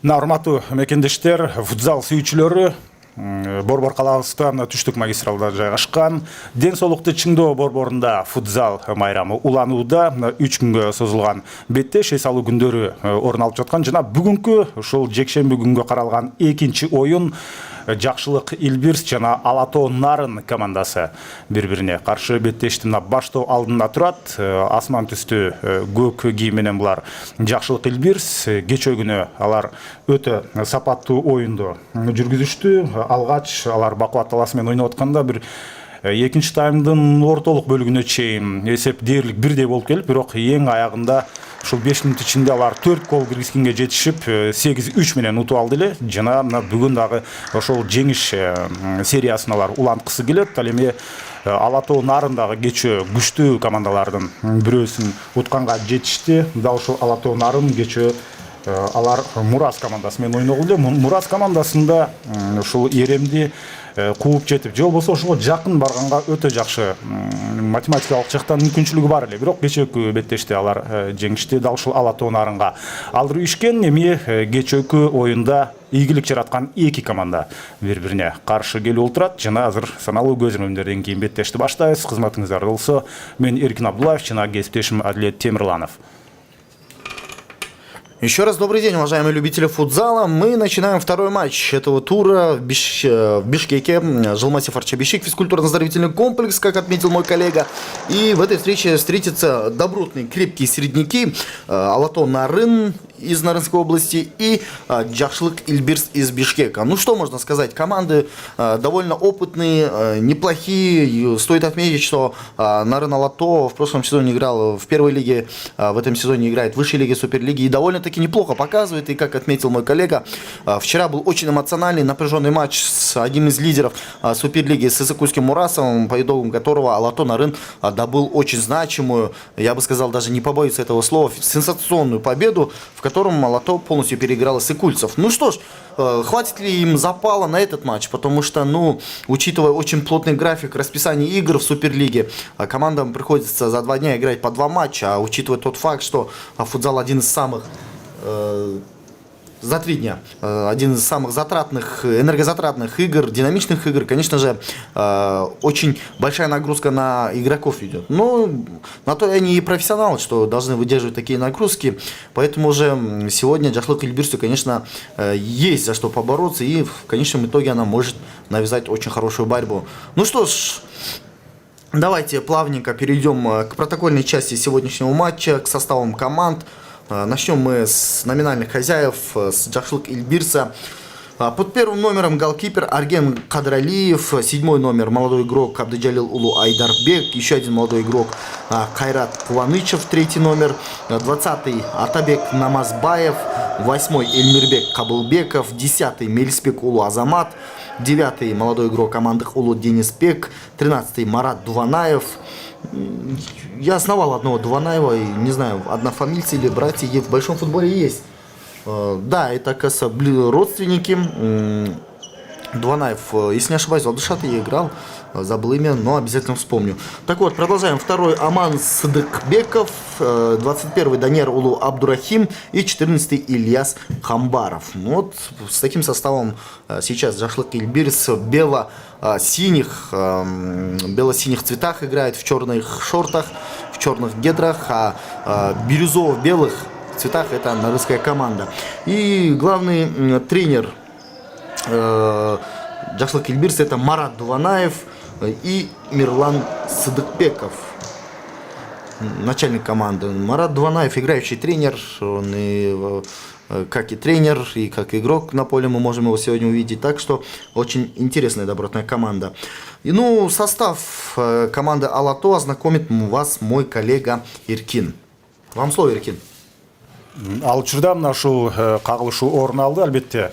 Урматтуу мекендештер, футзал сүйүүчүлөрү, Борбор калабызда түштүк магистралда жайгашкан Ден соолукту чыңдоо борборунда футзал майрамы уланууда 3 күнгө созулган беттеш эс алуу күндөрү орун алып жаткан жана бүгүнкү ушул жекшемби күнгө каралган экинчи оюн Жакшылык Илбирс жана Ала Тоо Нарын командасы бири-бирине каршы беттешти. Баштоо алдында турат. Асман түстүү көк кийим менен булар Жакшылык Илбирс кечээ күнү алар өтө сапаттуу оюнду жүргүзүштү. Алгач алар Бакубат талаасы менен ойноп атканда бир экинчи таймдын ортолук бөлүгүнө чейин эсеп дээрлик бирдей болуп келип, бирок эң аягында ушул 5 мүнөт ичинде алар 4 гол киргизгенге жетишип 8-3 менен утуп алды эле. Жана бүгүн дагы ошол жеңиш сериясын алар уланткысы келет. Ал эми Ала Тоо Нарын дагы кечээ күчтүү командалардын бирөөсүн утканга жетишти. Дал ушул Ала Тоо Нарын кечээ алар Мурас командасы менен ойногу эле. Мурас командасында ушул эремди кууп жетип, же болбосо ошого жакын барганга өтө жакшы математикалык жактан мүмкүнчүлүгү бар эле. Бирок кечээкү беттеште алар жеңишти. Дал ушул Ала Тоо Нарынга алдыруу ишкен. Эми кечээкү оюнда ийгилик жараткан эки команда бири-бирине каршы келип отурат. Жана азыр саналуу көз ирмемдерден кийин беттешти баштайбыз. Кызматыңыздарда болсо, мен Эркин Абдуллаев жана кесиптешим Адилет Темирланов. Еще раз добрый день, уважаемые любители футзала. Мы начинаем второй матч этого тура в Бишкеке. Жилмасев Арчабишик, физкультурно-оздоровительный комплекс, как отметил мой коллега. И в этой встрече встретятся добротные, крепкие середняки. Ала Тоо Нарын из Нарынской области и Жакшылык Илбирс из Бишкека. Ну что можно сказать, команды довольно опытные, неплохие. Стоит отметить, что Нарын Ала Тоо в прошлом сезоне играл в первой лиге, в этом сезоне играет в высшей лиге Суперлиги и довольно-таки неплохо показывает. И как отметил мой коллега, вчера был очень эмоциональный, напряженный матч с одним из лидеров Суперлиги, с Исыкульским Мурасовым, по итогам которого Ала Тоо Нарын добыл очень значимую, я бы сказал, даже не побоюсь этого слова, сенсационную победу, в котором Ала Тоо полностью переиграл Исыкульцев. Ну что ж, хватит ли им запала на этот матч, потому что, учитывая очень плотный график расписания игр в Суперлиге, командам приходится за 2 дня играть по 2 матча, а учитывая тот факт, что футзал один из самых за 3 дня. Один из самых затратных, энергозатратных игр, динамичных игр, конечно же, очень большая нагрузка на игроков идет. Но на то они и профессионалы, что должны выдерживать такие нагрузки. Поэтому уже сегодня Жакшылык Илбирсу, конечно, есть за что побороться. И в конечном итоге она может навязать очень хорошую борьбу. Ну что ж, давайте плавненько перейдем к протокольной части сегодняшнего матча, к составам команд. Начнем мы с номинальных хозяев, с Жакшылык Илбирса. Под первым номером голкипер Арген Кадралиев, 7-й номер молодой игрок Абдыджалил Улу Айдарбек, еще один молодой игрок Кайрат Куланычев, 3-й номер, 20-й Атабек Намазбаев, 8-й Эльмирбек Кабылбеков, 10-й Мелиспек Улу Азамат, 9-й молодой игрок команды Улу Денисбек, 13-й Марат Дуванаев. Я основал одного Дуванаева, и не знаю, однофамильцы или братья в большом футболе есть. Да, это, кажется, родственники. Дуванаев, если не ошибаюсь, в Алдышате играл, забыл имя, но обязательно вспомню. Так вот, продолжаем. 2-й Аман Садыкбеков, 21-й Данер Улу Абдурахим и 14-й Ильяс Хамбаров. Вот с таким составом сейчас Жакшылык Илбирс в бело-синих цветах играет, в черных шортах, в черных гетрах, а бирюзово-белых цветах это нарынская команда. И главный тренер Жакшылык Илбирс это Марат Дуванаев и Мирлан Садыкбеков, начальник команды. Марат Дуванаев играющий тренер, он и как и тренер, и как игрок на поле мы можем его сегодня увидеть. Так что очень интересная добротная команда. И состав команды Ала Тоо ознакомит вас мой коллега Эркин. Вам слово, Эркин. Ал учурда мына ушул кагылышуу орун алды. Албетте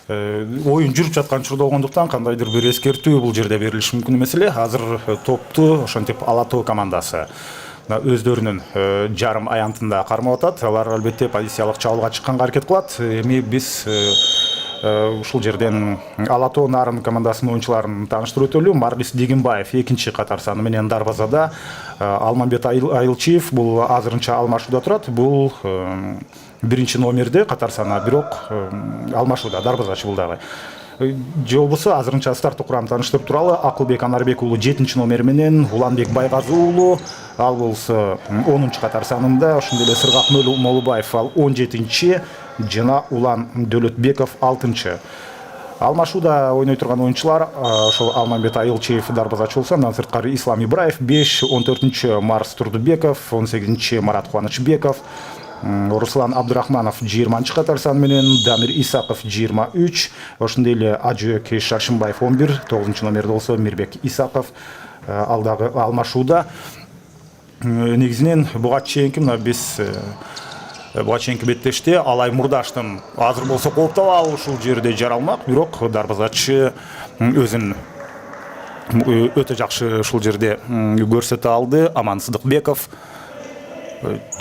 оюн жүрүп жаткан учурда болгондуктан кандайдыр бир эскертүү бул жерде берилиши мүмкүн эмес эле. Азыр топту ошентип Ала Тоо командасы өздөрүнүн жарым аянтында кармап атат. Алар албетте позициялык чабуулга чыкканга аракет кылат. Эми биз ушул жерден Ала Тоо Нарын командасынын оюнчуларын тааныштырып өтөлү. Марлис Дегенбаев экинчи катар саны менен дарбазада, Алмамбет Айылчиев бул азырынча алмашууда турат. Бул биринчи номерде катар саны, бирок алмашууда дарбазачы бул дагы. Же болбосо азырынча старттык курамды тааныштырып туралы. Акылбек Анарбек уулу 7 номер менен, Уланбек Байгазы уулу ал болсо 10 катар санында, ошондой эле Сыргак Молубаев ал 17, жана Улан Дөлөтбеков 6. Алмашууда ойной турган оюнчулар ошол Алмамбет Айылчиев дарбазачы болсо, андан сырткары Ислам Ибраев 5, 14 Марс Турдубеков, 18 Марат Кубанычбеков, Руслан Абдурахманов 20 катар сан менен, Дамир Исаков 23, ошондой эле Ажыбек Шаршымбаев 11, 9 номерде болсо Мирбек Исаков ал дагы алмашууда. Негизинен буга чейинки мына биз буга чейинки беттеште Алай Мурдаштын азыр болсо кооптабал ушул жерде жаралмак, бирок дарбазачы өзүн өтө жакшы ушул жерде көрсөтө алды. Аман Сыдыкбеков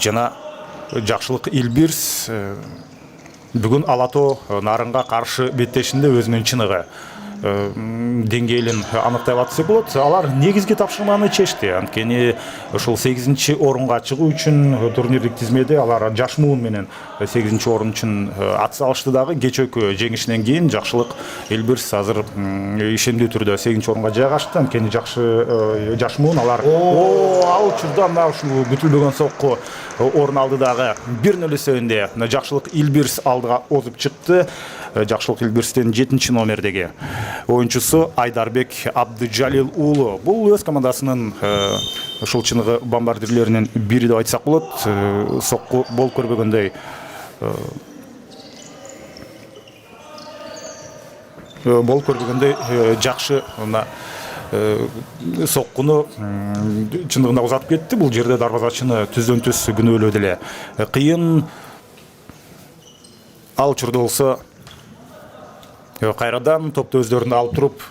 жана Жакшылык Илбирс бүгүн Алато Нарынга каршы беттешинде өзүнүн чыныгы деңгээлин аныктай алат десек болот. Алар негизги тапшырманы чечти. Анткени ушул 8 орунга чыгуу үчүн турнирлик тизмеде алар жаш муун менен 8 орун үчүн ат салышты дагы. Кечөөкү жеңишинен кийин Жакшылык Элбирс азыр ишендүү түрдө 8 орунга жайгашты. Анткени жакшы жаш муун алар ал учурда мына ушул күтүлбөгөн сокку орун алды дагы. 1-0 эсебинде Жакшылык Элбирс алдыга озуп чыкты. Жакшылык Элбирстен 7 номердеги оюнчусу Айдарбек Абдыжалил уулу. Бул өз командасынын ушул чыныгы бомбардирлеринин бири деп айтсак болот. Сокку бол көрбөгөндөй жакшы мына соккуну чындыгында узатып кетти. Бул жерде дарбазачыны түздөн-түз күнөөлөө деле кыйын. Ал учурда болсо кайрадан топту өздөрүнө алып туруп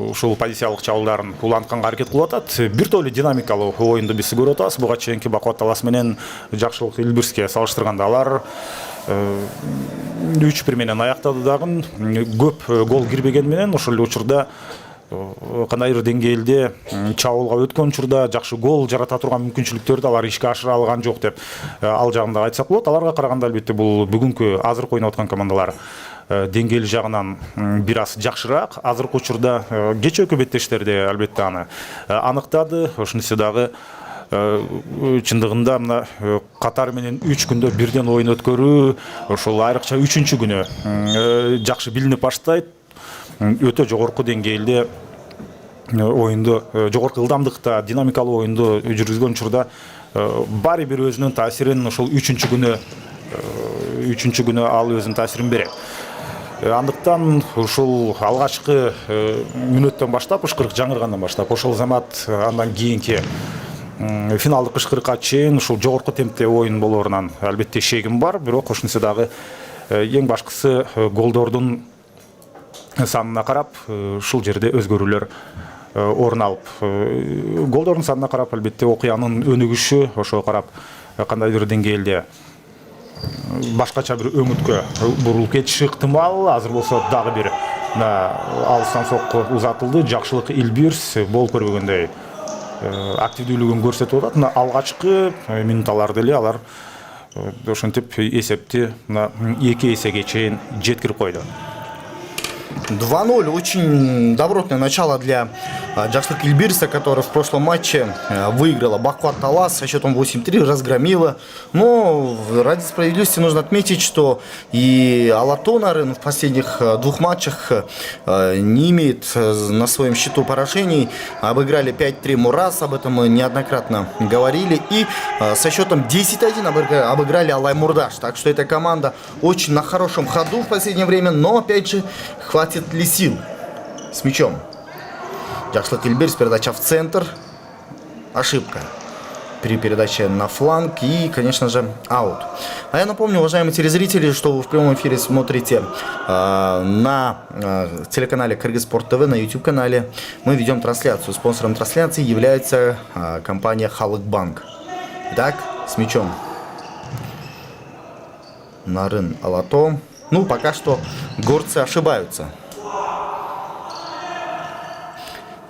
ушул позициялык чабуулдарын улантканга аракет кылып атат. Бир тойлы динамикалуу оюнду биз көрүп атабыз. Буга чейинки Бакубат Талас менен Жакшылык Элбирске салыштырганда алар 3-1 менен аяктады дагы. Көп гол кирбеген менен ошол эле учурда кандайдыр деңгээлде чабуулга өткөн учурда жакшы гол жарата турган мүмкүнчүлүктөрдү алар ишке ашыра алган жок деп ал жагында айтсак болот. Аларга караганда албетте бул бүгүнкү азыркы ойноп аткан командалар деңгээл жагынан бир аз жакшыраак. Азыркы учурда кечөөкү беттештерде албетте аны аныктады. Ошонусу дагы чындыгында мына Катар менен 3 күндө бирден оюн өткөрүү ошол айрыкча 3-күнү жакшы билинип баштайт. Өтө жогорку деңгээлде оюнду, жогорку ылдамдыкта динамикалуу оюнду жүргүзгөн учурда баары бир өзүнүн таасирин ошол 3-күнү ал өзүнүн таасирин берет. Андыктан ушул алгачкы мүнөттөн баштап, ышкырык жаңыргандан баштап, ошол замат андан кийинки финалдык ышкырыкка чейин ушул жогорку темпте оюн болоорунан албетте шегим бар. Бирок ошонусу дагы эң башкысы голдордун санына карап ушул жерде өзгөрүүлөр орун алып, голдордун санына карап албетте окуянын өнүгүшү ошого карап кандайдыр деңгээлде башкача бир өңүткө бурулуп кетиши ыктымал. Азыр болсо дагы бир алыстан сокку узатылды. Жакшылык Элбирс бол көрбөгөндөй активдүүлүгүн көрсөтүп атат. Мына алгачкы минуталарда эле алар ошентип эсепти 2 эсеге чейин жеткирип койду. 2-0. Очень добротное начало для Жакшылык Элбирса, который в прошлом матче выиграла Бакубат Талас со счетом 8-3, разгромила. Но ради справедливости нужно отметить, что и Алато Нарын в последних 2 матчах не имеет на своем счету поражений. Обыграли 5-3 Мурас, об этом мы неоднократно говорили. И со счетом 10-1 обыграли Алай Мурдаш. Так что эта команда очень на хорошем ходу в последнее время, но опять же хватит ли сил с мячом. Жакшылык Элбирс, передача в центр. Ошибка при передаче на фланг и, конечно же, аут. А я напомню, уважаемые телезрители, что вы в прямом эфире смотрите на телеканале Кыргызспорт ТВ, на YouTube-канале. Мы ведем трансляцию. Спонсором трансляции является компания Халыкбанк. Итак, с мячом Нарын Алато. Ну, пока что горцы ошибаются.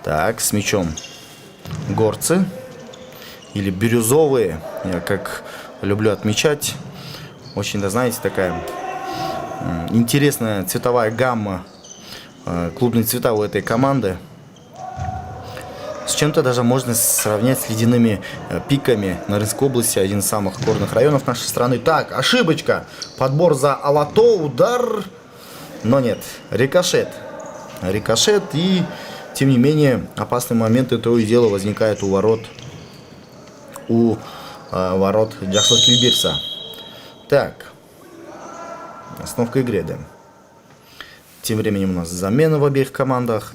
Так, с мячом горцы, или бирюзовые, я как люблю отмечать, Очень, да, знаете, такая интересная цветовая гамма, клубные цвета у этой команды. С чем-то даже можно сравнять с ледяными пиками Нарынской области, один из самых горных районов нашей страны. Так, ошибочка. Подбор за Алато, удар. Но нет, рикошет. Рикошет, и тем не менее опасные моменты то и дело возникают у ворот Джашлык Кильбирса. Так, остановка игры, да. Тем временем у нас замена в обеих командах.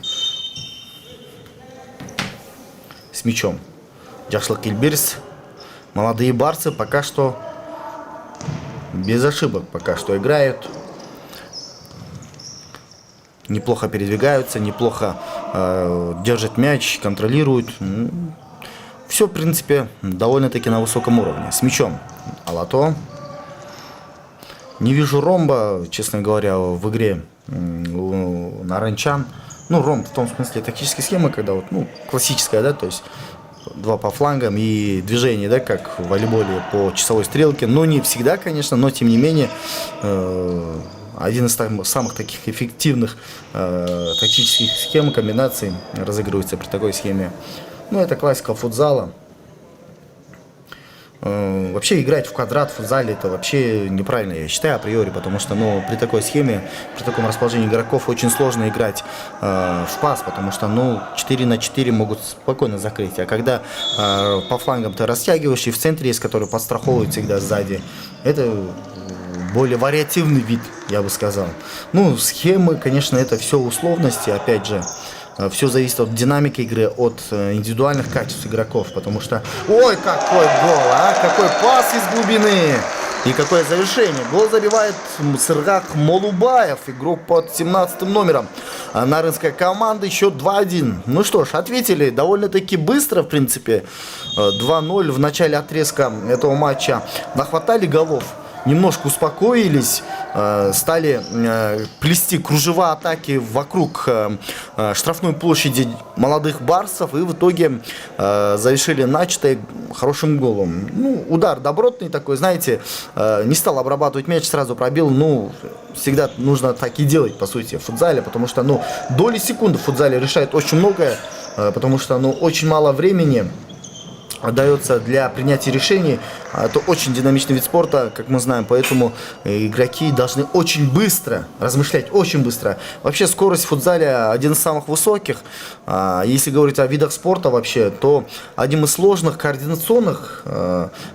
С мячом Джашлык Кильбирс. Молодые барсы пока что без ошибок пока что играют. Неплохо передвигаются, неплохо держат мяч, контролируют. Все, в принципе, довольно-таки на высоком уровне. С мячом Алато. Не вижу ромба, честно говоря, в игре у наранчан. Ну, ромб в том смысле тактической схемы, когда вот, ну, классическая, да, то есть 2 по флангам и движение, да, как в волейболе по часовой стрелке. Но не всегда, конечно, но тем не менее один из самых таких эффективных тактических схем, комбинаций разыгрывается при такой схеме. Ну, это классика футзала. Вообще играть в квадрат в футзале это вообще неправильно, я считаю, априори, потому что, ну, при такой схеме, при таком расположении игроков очень сложно играть в пас, потому что, ну, 4 на 4 могут спокойно закрыть, а когда по флангам ты растягиваешь, и в центре есть, который подстраховывает всегда сзади, это более вариативный вид, я бы сказал. Ну, схемы, конечно, это все условности, опять же. Все зависит от динамики игры, от индивидуальных качеств игроков, потому что... Ой, какой гол, а! Какой пас из глубины! И какое завершение. Гол забивает Сыргак Молубаев, игрок под 17 номером. Нарынская команда, счет 2-1. Ну что ж, ответили довольно-таки быстро, в принципе. 2-0 в начале отрезка этого матча. Нахватали голов. Немножко успокоились, стали плести кружева атаки вокруг штрафной площади молодых барсов и в итоге завершили начатое хорошим голом. Ну, удар добротный такой, знаете, не стал обрабатывать мяч, сразу пробил. Ну, всегда нужно так и делать, по сути, в футзале, потому что, ну, доли секунды в футзале решает очень многое, потому что, ну, очень мало времени дается для принятия решений. Это очень динамичный вид спорта, как мы знаем, поэтому игроки должны очень быстро размышлять, очень быстро. Вообще скорость в футзале один из самых высоких. Если говорить о видах спорта вообще, то один из сложных координационных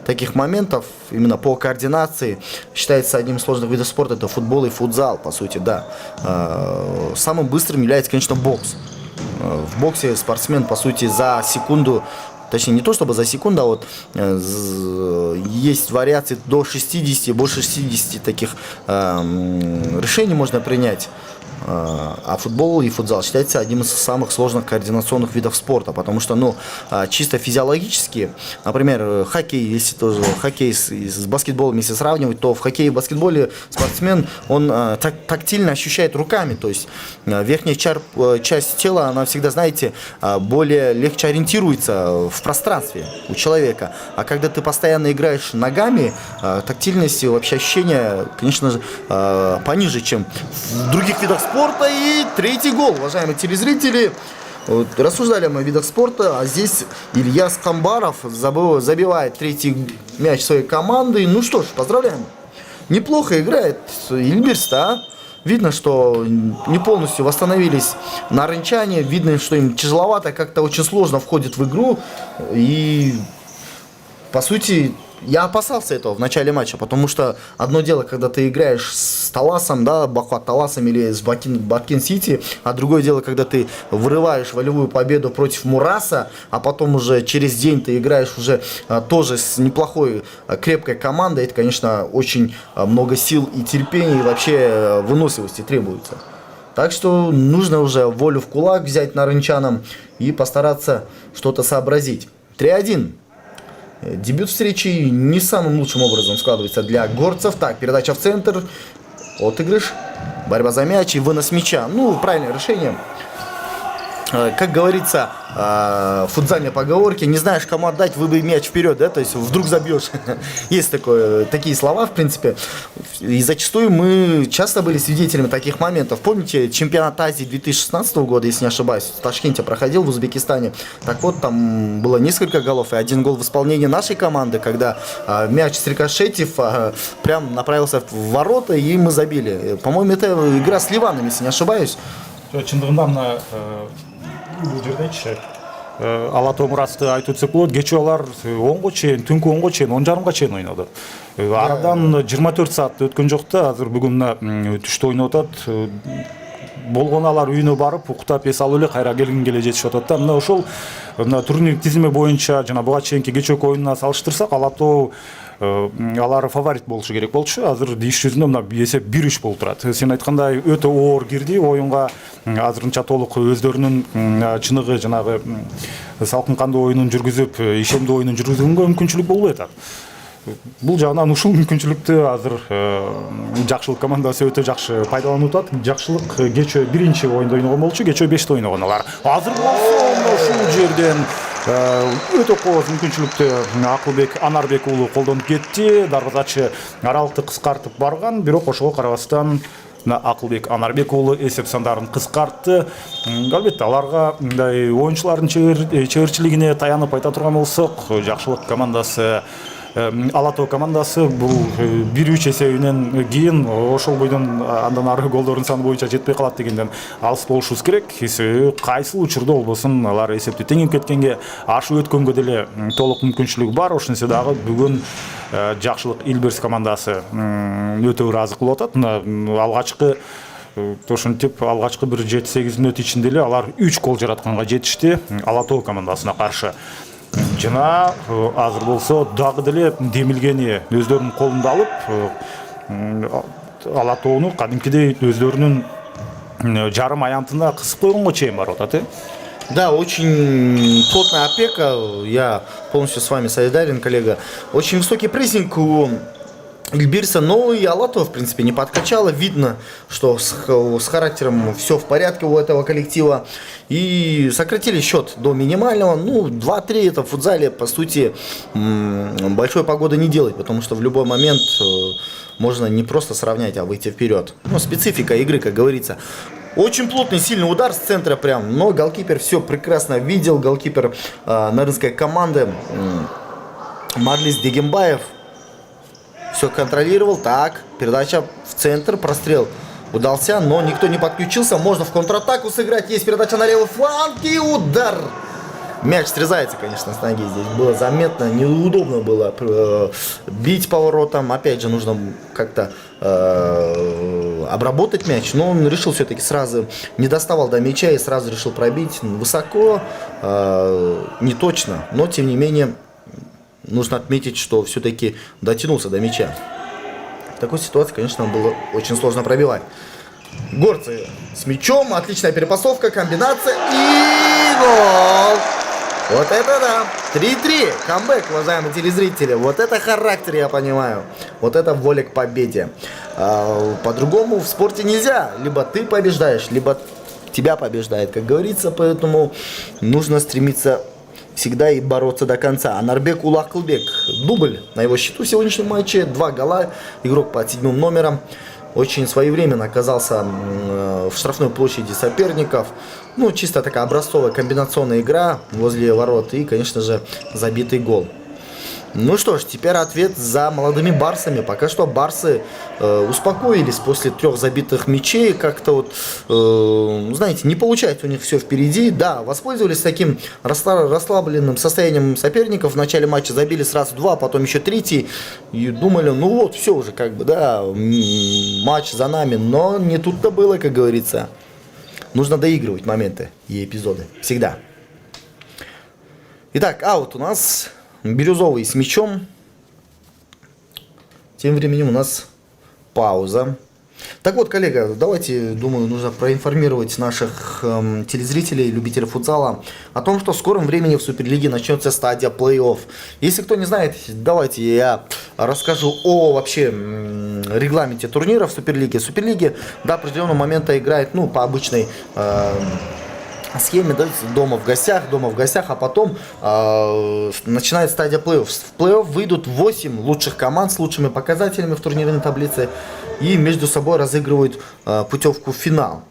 таких моментов, именно по координации, считается одним из сложных видов спорта, это футбол и футзал, по сути, да. Самым быстрым является, конечно, бокс. В боксе спортсмен, по сути, за секунду, точнее, не то чтобы за секунду, а вот есть вариации до 60, больше 60 таких решений можно принять. А футбол и футзал считается одним из самых сложных координационных видов спорта, потому что, ну, чисто физиологически, например, хоккей, если тоже хоккей с баскетболом если сравнивать, то в хоккее и баскетболе спортсмен, он тактильно ощущает руками, то есть верхняя часть тела, она всегда, знаете, более легче ориентируется в пространстве у человека, а когда ты постоянно играешь ногами, тактильность, вообще ощущения, конечно же, пониже, чем в других видах спорта. И третий гол, уважаемые телезрители. Вот, рассуждали мы о видах спорта, а здесь Ильяс Камбаров забивает третий мяч своей команды. Ну что ж, поздравляем. Неплохо играет Ильбирс, а? Видно, что не полностью восстановились нарынчане. Видно, что им тяжеловато, как-то очень сложно входит в игру. И, по сути, я опасался этого в начале матча, потому что одно дело, когда ты играешь с Таласом, да, Бахват Таласом или с Бакин Сити, а другое дело, когда ты вырываешь волевую победу против Мураса, а потом уже через день ты играешь уже тоже с неплохой, крепкой командой. Это, конечно, очень много сил и терпения, и вообще выносливости требуется. Так что нужно уже волю в кулак взять нарынчанам и постараться что-то сообразить. 3-1. Дебют встречи не самым лучшим образом складывается для горцев. Так, передача в центр, отыгрыш, борьба за мяч и вынос мяча. Ну, правильное решение. как говорится, в футзальной поговорке, не знаешь, кому отдать, выбей мяч вперед, да, то есть вдруг забьешь. Есть такие слова, в принципе. И зачастую мы часто были свидетелями таких моментов. Помните, чемпионат Азии 2016 года, если не ошибаюсь, в Ташкенте проходил, в Узбекистане. Так вот, там было несколько голов, и один гол в исполнении нашей команды, когда мяч срикошетив прям направился в ворота, и мы забили. По-моему, это игра с Ливаном, если не ошибаюсь. Чындыгында мына бул жердечи Ала Тоо Муратовду айтып өтсөк болот. Кечээ алар 10го чейин, түнкү 10го чейин, 10:30 чейин ойноду. Арадан 24 саат өткөн жок да. Азыр бүгүн мына түштө ойноп атат. Болгон алар үйүнө барып, уктап эс алып эле кайра келгенге жетишип атат да. Мына ошол мына турнир тизими боюнча жана буга чейинки кечээки оюнуна салыштырсак, Ала Тоо алар фаворит болушу керек болчу. Азыр иш жүзүндө мына эсеп 1-3 болуп турат. Сен айткандай өтө оор кирди оюнга. Азырынча толук өздөрүнүн чыныгы жанагы салкын кандуу оюнун жүргүзүп, ишемдүү оюнун жүргүзгөнгө мүмкүнчүлүк болбой атат. Бул жагынан ушул мүмкүнчүлүктү азыр жакшылык командасы өтө жакшы пайдаланып атат. Жакшылык кечээ биринчи оюнда ойногон болчу, кечээ 5те ойногон алар. Азыр болсо ушул жерден өтө кооз мүмкүнчүлүктү Акылбек Анарбек уулу колдонуп кетти. Дарбазачы аралыкты кыскартып барган, бирок ошого карабастан Акылбек Анарбек уулу эсеп сандарын кыскартты. Албетте аларга мындай оюнчулардын чеберчилигине таянып айта турган болсок, жакшылык командасы Ала Тоо командасы бул 1-3 эсебинен кийин ошол бойдон андан ары голдордун саны боюнча жетпей калат дегенден алыс болушубуз керек. Кайсыл учурда болбосун алар эсепти теңип кеткенге, ашып өткөнгө деле толук мүмкүнчүлүк бар. Ошентсе дагы бүгүн жакшылык Илберс командасы өтө ыраазык болуп атат. Алгачкы ошентип алгачкы бир 7-8 мүнөт ичинде эле алар 3 гол жаратканга жетишти Ала Тоо командасына каршы. Жана азыр болсо дагы деле демилгени өздөрүнүн колунда алып, Ала Тоону кадимкидей өздөрүнүн жарым аянтына кысып койгонго чейин барып атат. Да, очень плотная опека, я полностью с вами солидарен, коллега. Очень высокий прессинг у Ильбирса, но и Ала Тоо, в принципе, не подкачала. Видно, что с характером все в порядке у этого коллектива. И сократили счет до минимального. Ну, 2-3 это в футзале, по сути, большой погоды не делать, потому что в любой момент можно не просто сравнять, а выйти вперед. Ну, специфика игры, как говорится. Очень плотный, сильный удар с центра прям, но голкипер все прекрасно видел. Голкипер нарынской команды Марлис Дегенбаев все контролировал. Так, передача в центр, прострел удался, но никто не подключился. Можно в контратаку сыграть. Есть передача на левый фланг и удар. Мяч срезается, конечно, с ноги. Здесь было заметно, неудобно было бить поворотом. Опять же, нужно как-то обработать мяч. Но он решил все-таки сразу, не доставал до мяча и сразу решил пробить высоко, не точно. Но, тем не менее, нужно отметить, что все-таки дотянулся до мяча. В такой ситуации, конечно, было очень сложно пробивать. Горцы с мячом, отличная перепасовка, комбинация и гол! Вот это да! 3-3, камбэк, уважаемые телезрители. Вот это характер, я понимаю. Вот это воля к победе. По-другому в спорте нельзя. Либо ты побеждаешь, либо тебя побеждает, как говорится. Поэтому нужно стремиться всегда и бороться до конца. Анарбек уулу Акылбек. Дубль на его счету в сегодняшнем матче. 2 гола. Игрок под 7 номером. Очень своевременно оказался в штрафной площади соперников. Ну, чисто такая образцовая комбинационная игра возле ворот. И, конечно же, забитый гол. Ну что ж, теперь ответ за молодыми барсами. Пока что барсы успокоились после 3 забитых мячей. Как-то вот, знаете, не получается у них все впереди. Да, воспользовались таким расслабленным состоянием соперников. В начале матча забили сразу 2, потом еще 3. И думали, ну вот, все уже как бы, да, матч за нами. Но не тут-то было, как говорится. Нужно доигрывать моменты и эпизоды. Всегда. Итак, аут у нас... Бирюзовый с мячом. Тем временем у нас пауза. Так вот, коллега, давайте, думаю, нужно проинформировать наших телезрителей, любителей футзала о том, что в скором времени в Суперлиге начнется стадия плей-офф. Если кто не знает, давайте я расскажу о вообще регламенте турнира в Суперлиге. Суперлиге до определенного момента играет, ну, по обычной схеме, да, дома в гостях, а потом начинает стадия плей-офф. В плей-офф выйдут 8 лучших команд с лучшими показателями в турнирной таблице и между собой разыгрывают путевку в финал.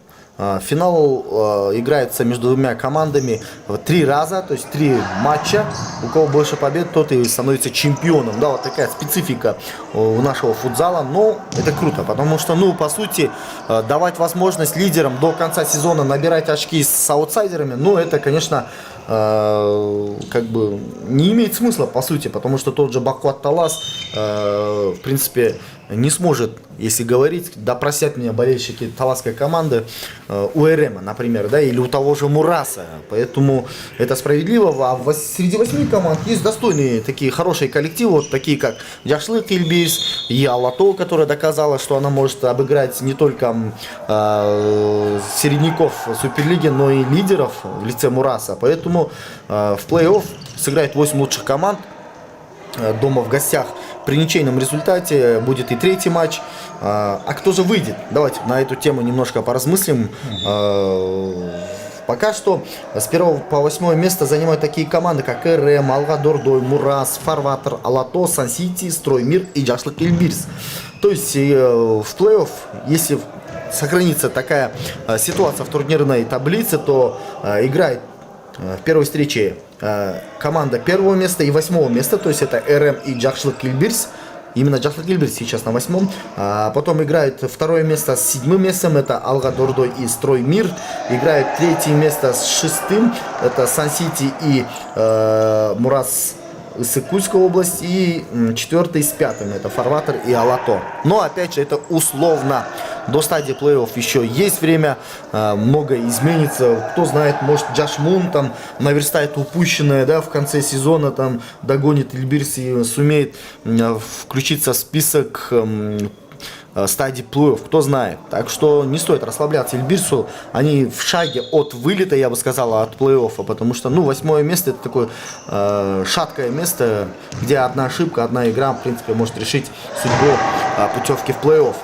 Финал играется между двумя командами 3 раза, то есть 3 матча. У кого больше побед, тот и становится чемпионом. Да, вот такая специфика у нашего футзала. Но это круто, потому что, ну, по сути, давать возможность лидерам до конца сезона набирать очки с аутсайдерами, ну, это, конечно, как бы не имеет смысла, по сути, потому что тот же Бахват Талас, в принципе, не сможет, если говорить, да простят меня болельщики таласской команды, УРМа, например, да, или у того же Мураса. Поэтому это справедливо. А среди 8 команд есть достойные такие хорошие коллективы, вот такие как Джашлык Ильбирс и Алато, которая доказала, что она может обыграть не только середняков Суперлиги, но и лидеров в лице Мураса. Поэтому в плей-офф сыграет 8 лучших команд дома в гостях. При ничейном результате будет и 3-й матч. А кто же выйдет? Давайте на эту тему немножко поразмыслим. Пока что с 1 по 8 место занимают такие команды, как РМ, Алга-Дордой, Мурас, Фарватер, Алато, Сан-Сити, Строймир и Джашлык Ильбирс. То есть в плей-офф, если сохранится такая ситуация в турнирной таблице, то играет в первой встрече команда 1-го места и 8-го места, то есть это РМ и Джашлык Ильбирс. Именно Джашлык Ильбирс сейчас на 8-м. Потом играет 2-е место с 7-м местом, это Алга-Дордой и Строймир. Играет 3-е место с 6-м, это Сан-Сити и Мурас из Иркутской области. И 4-й с 5-м, это Фарватер и Алато. Но опять же, это условно. До стадии плей-офф еще есть время, многое изменится. Кто знает, может Джашмун там наверстает упущенное, да, в конце сезона, там догонит Ильбирс и сумеет включиться в список стадии плей-офф, кто знает. Так что не стоит расслабляться Ильбирсу. Они в шаге от вылета, я бы сказала, от плей-оффа, потому что, ну, 8-е место это такое шаткое место, где одна ошибка, одна игра, в принципе, может решить судьбу путевки в плей-офф.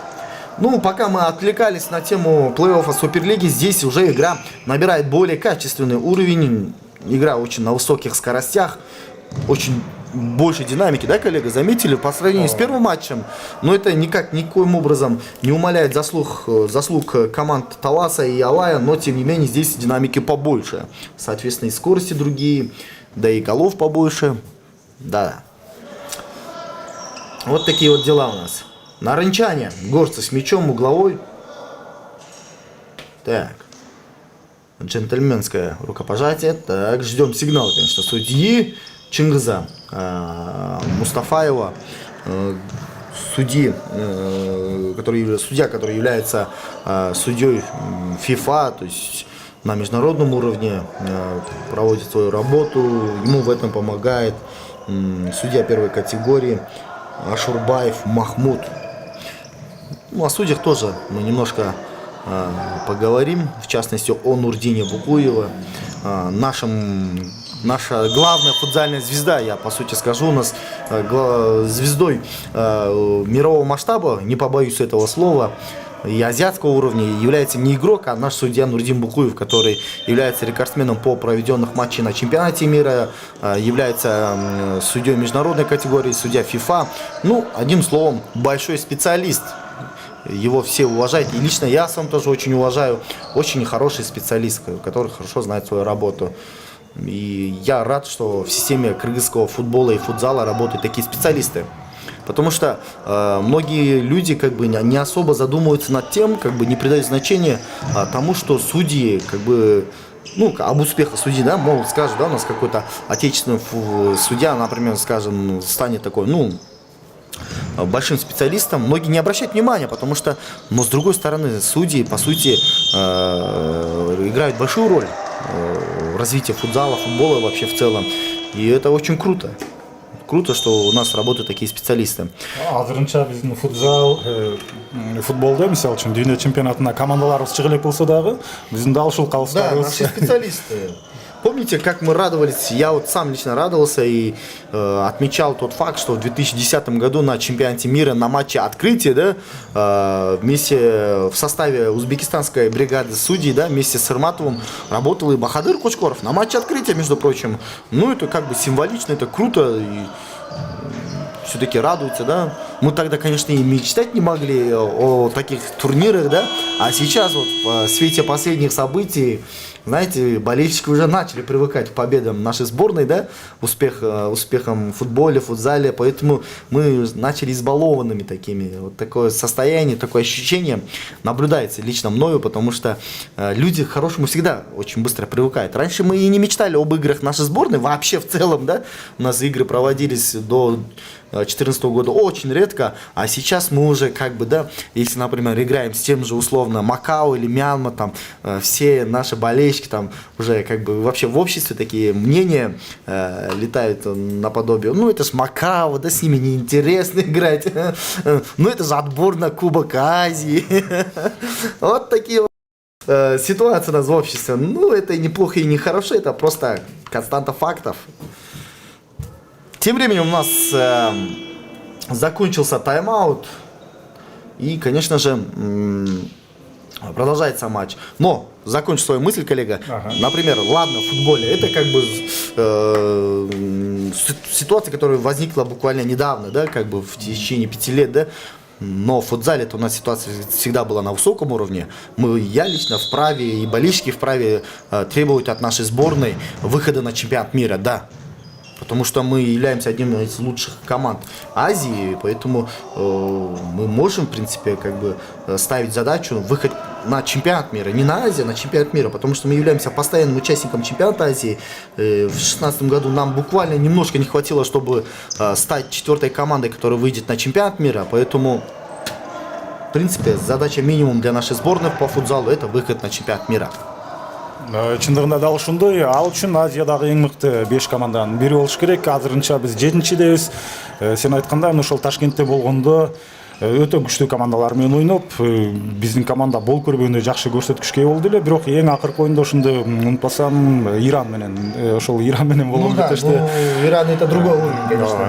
Ну, пока мы отвлекались на тему плей-оффа Суперлиги, здесь уже игра набирает более качественный уровень. Игра очень на высоких скоростях, очень больше динамики, да, коллега, заметили, по сравнению с первым матчем. Но это никоим образом не умаляет заслуг команд Таласа и Алая, но тем не менее здесь динамики побольше. Соответственно, и скорости другие, да и голов побольше. Да. Вот такие вот дела у нас. Нарынчане, горцы с мячом угловой. Так. Джентльменское рукопожатие. Так, ждем сигнала, конечно, судьи Чингиза Мустафаева, судья, который является судьей ФИФА, то есть на международном уровне проводит свою работу. Ему в этом помогает судья первой категории Ашурбаев Махмуд. Ну, о судьях тоже мы немножко поговорим, в частности о Нурдине Букуеве, наша главная футзальная звезда, я по сути скажу, у нас звездой мирового масштаба, не побоюсь этого слова, и азиатского уровня является не игрок, а наш судья Нурдин Букуев, который является рекордсменом по проведенных матчей на чемпионате мира, является судьей международной категории, судья ФИФА. Ну, одним словом, большой специалист. Его все уважают, и лично я сам тоже очень уважаю. Очень хороший специалист, который хорошо знает свою работу. И я рад, что в системе кыргызского футбола и футзала работают такие специалисты. Потому что многие люди как бы не особо задумываются над тем, как бы не придают значения тому, что судьи, как бы, ну, об успехах судьи, да, мол, скажут, да, у нас какой-то отечественный судья, например, скажем, станет такой, ну, большим специалистом, многие не обращают внимания, потому что, но с другой стороны, судьи, по сути, играют большую роль в развитии футзала, футбола вообще в целом, и это очень круто. Круто, что у нас работают такие специалисты. Азырынча биздин футболда, мисалы үчүн, дүйнө чемпионатына командаларыбыз чыгып элек болсо дагы, биздин да ушул Да, калыстарыбыз. наши специалисты. помните, как мы радовались, я вот сам лично радовался и отмечал тот факт, что в 2010 году на чемпионате мира на матче открытия, да, вместе в составе узбекистанской бригады судей, да, вместе с Сырматовым работал и Бахадыр Кучкоров на матче открытия, между прочим. Ну, это как бы символично, это круто, и все-таки радуется, да. Мы тогда, конечно, и мечтать не могли о таких турнирах, да, а сейчас вот в свете последних событий, знаете, болельщики уже начали привыкать к победам нашей сборной, да, успехам в футболе, футзале, поэтому мы начали избалованными такими. Вот такое состояние, такое ощущение наблюдается лично мною, потому что люди к хорошему всегда очень быстро привыкают. Раньше мы и не мечтали об играх нашей сборной, вообще в целом, да, у нас игры проводились до 2014 года очень редко, а сейчас мы уже как бы, да, если, например, играем с тем же условно Макао или Мьянма, там все наши болельщики там уже как бы вообще в обществе такие мнения летают наподобие, ну это ж Макао, да, с ними неинтересно играть, ну это же отбор на Кубок Азии, вот такие вот ситуации у нас в обществе. Ну это неплохо и не хорошо, это просто константа фактов. Тем временем у нас закончился тайм-аут, и, конечно же, продолжается матч. Но, закончу свою мысль, коллега, например, ладно, в футболе, это как бы ситуация, которая возникла буквально недавно, да, как бы в течение 5 лет, да, но в футзале у нас ситуация всегда была на высоком уровне. Я лично вправе, и болельщики вправе требовать от нашей сборной выхода на чемпионат мира, да. Потому что мы являемся одним из лучших команд Азии, поэтому мы можем, в принципе, как бы ставить задачу выход на чемпионат мира. Не на Азию, а на чемпионат мира, потому что мы являемся постоянным участником чемпионата Азии. В 2016 году нам буквально немножко не хватило, чтобы стать 4-й командой, которая выйдет на чемпионат мира, поэтому, в принципе, задача минимум для нашей сборной по футзалу – это выход на чемпионат мира. Чындыгында дал ушундай, ал үчүн Азиядагы эң мыкты 5 команданын бири болуш керек. Азырынча биз 7-чидебиз. Сен айткандай, ошол Ташкентте болгондо өтө күчтүү командалар менен ойноп, биздин команда бол көрбөгөндөй жакшы көрсөткүчкө ээ болду эле. Бирок эң акыркы оюнда ошондо унутпасам Иран менен, ошол Иран менен болгон кетеште. Иран это другой уровень, конечно.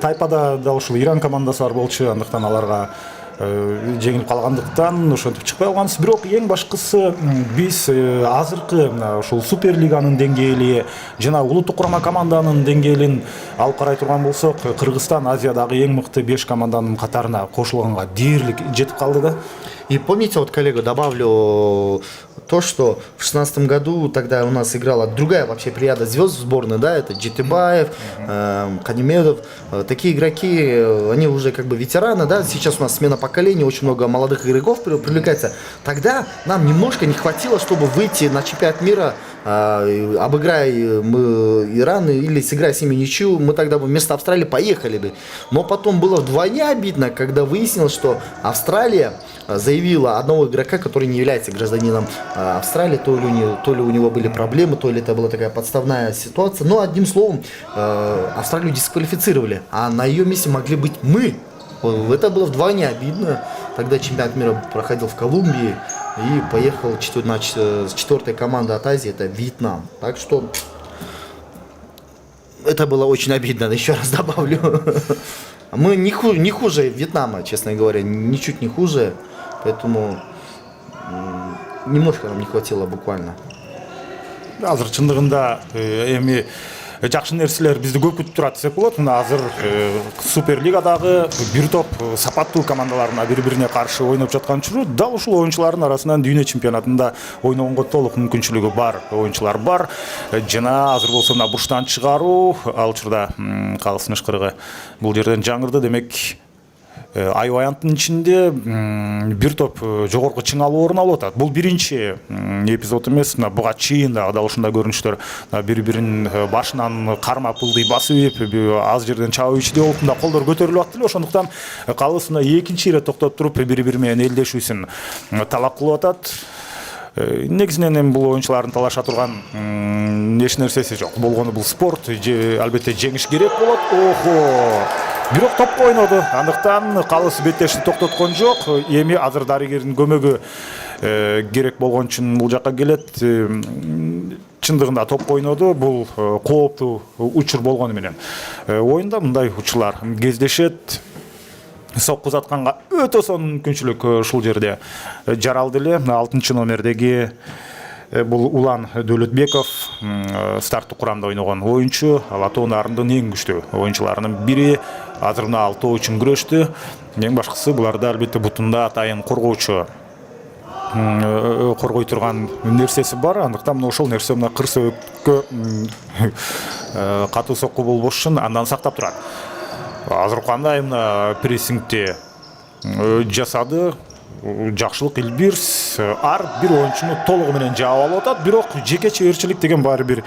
Тайпада да ушул Иран командасы бар болчу, андыктан аларга жеңилип калгандыктан ошентип чыкпай калганбыз. Бирок эң башкысы биз азыркы ушул Суперлиганын деңгээли жана улуттук курама команданын деңгээлин алып карай турган болсок, Кыргызстан Азиядагы эң мыкты 5 команданын катарына кошулганга дээрлик жетип калды да. И помните, вот, коллега, добавлю то, что в 2016 году тогда у нас играла другая вообще плеяда звезд в сборной, да, это Джитыбаев, Канимедов. Такие игроки, они уже как бы ветераны, да, сейчас у нас смена поколений, очень много молодых игроков привлекается. Тогда нам немножко не хватило, чтобы выйти на чемпионат мира, обыграя Иран или сыграя с ними ничью, мы тогда бы вместо Австралии поехали бы. Но потом было вдвойне обидно, когда выяснилось, что Австралия заявила одного игрока, который не является гражданином Австралии, то ли у него были проблемы, то ли это была такая подставная ситуация. Но одним словом, Австралию дисквалифицировали, а на ее месте могли быть мы. Это было вдвойне обидно. Тогда чемпионат мира проходил в Колумбии, и поехал 4-я команда от Азии, это Вьетнам. Так что это было очень обидно, еще раз добавлю. Мы не хуже Вьетнама, честно говоря, ничуть не хуже, поэтому немножко нам не хватило буквально. Азыр чындыгында эми жакшы нерселер бизди көп күтүп турат десек болот. Мына азыр Суперлигадагы бир топ сапаттуу командаларына бири-бирине каршы ойноп жаткан учуру, дал ушул оюнчулардын арасынан дүйнө чемпионатында ойногонго толук мүмкүнчүлүгү бар оюнчулар бар. Жана азыр болсо мына буштан чыгаруу, ал учурда калыстын ышкырыгы бул жерден жаңырды, демек аябаянттын ичинде бир топ жогорку чыңалуу орун алып атат. Бул биринчи эпизод эмес, буга чейин дагы ушундай көрүнүштөр бири-бирин башынан кармап ылдый басып, аз жерден чабып ичти болуп да колдор көтөрүлүп атты эле. Ошондуктан калысына экинчи ирет токтоп туруп бири-бири менен элдешүүсүн талап кылып атат. Негизинен эми бул оюнчулардын талаша турган эч нерсеси жок. Болгону бул спорт, албетте жеңиш керек болот. Бирок топко ойноду. Андыктан калыс беттешти токтоткон жок. Эми азыр дарыгердин көмөгү керек болгон үчүн бул жакка келет. Чындыгында топ ойноду, бул кооптуу учур болгону менен оюнда мындай учурлар кездешет. Сокку затканга өтө сонун мүмкүнчүлүк ушул жерде жаралды эле. 6 номердеги бул Улан Дөлөтбеков старттык курамда ойногон оюнчу, Алатоо Нарындын эң күчтүү оюнчуларынын бири. Азыр мына алтоо үчүн күрөштү. Эң башкысы буларда албетте бутунда атайын коргоочу коргой турган нерсеси бар. Андыктан мына ошол нерсе мына кыр сөбөккө катуу сокку болбош үчүн андан сактап турат. Азыр кандай мына прессингти жасады. Жакшылык Илбирс ар бир оюнчуну толугу менен жаап алып атат, бирок жеке чеберчилик деген баары бир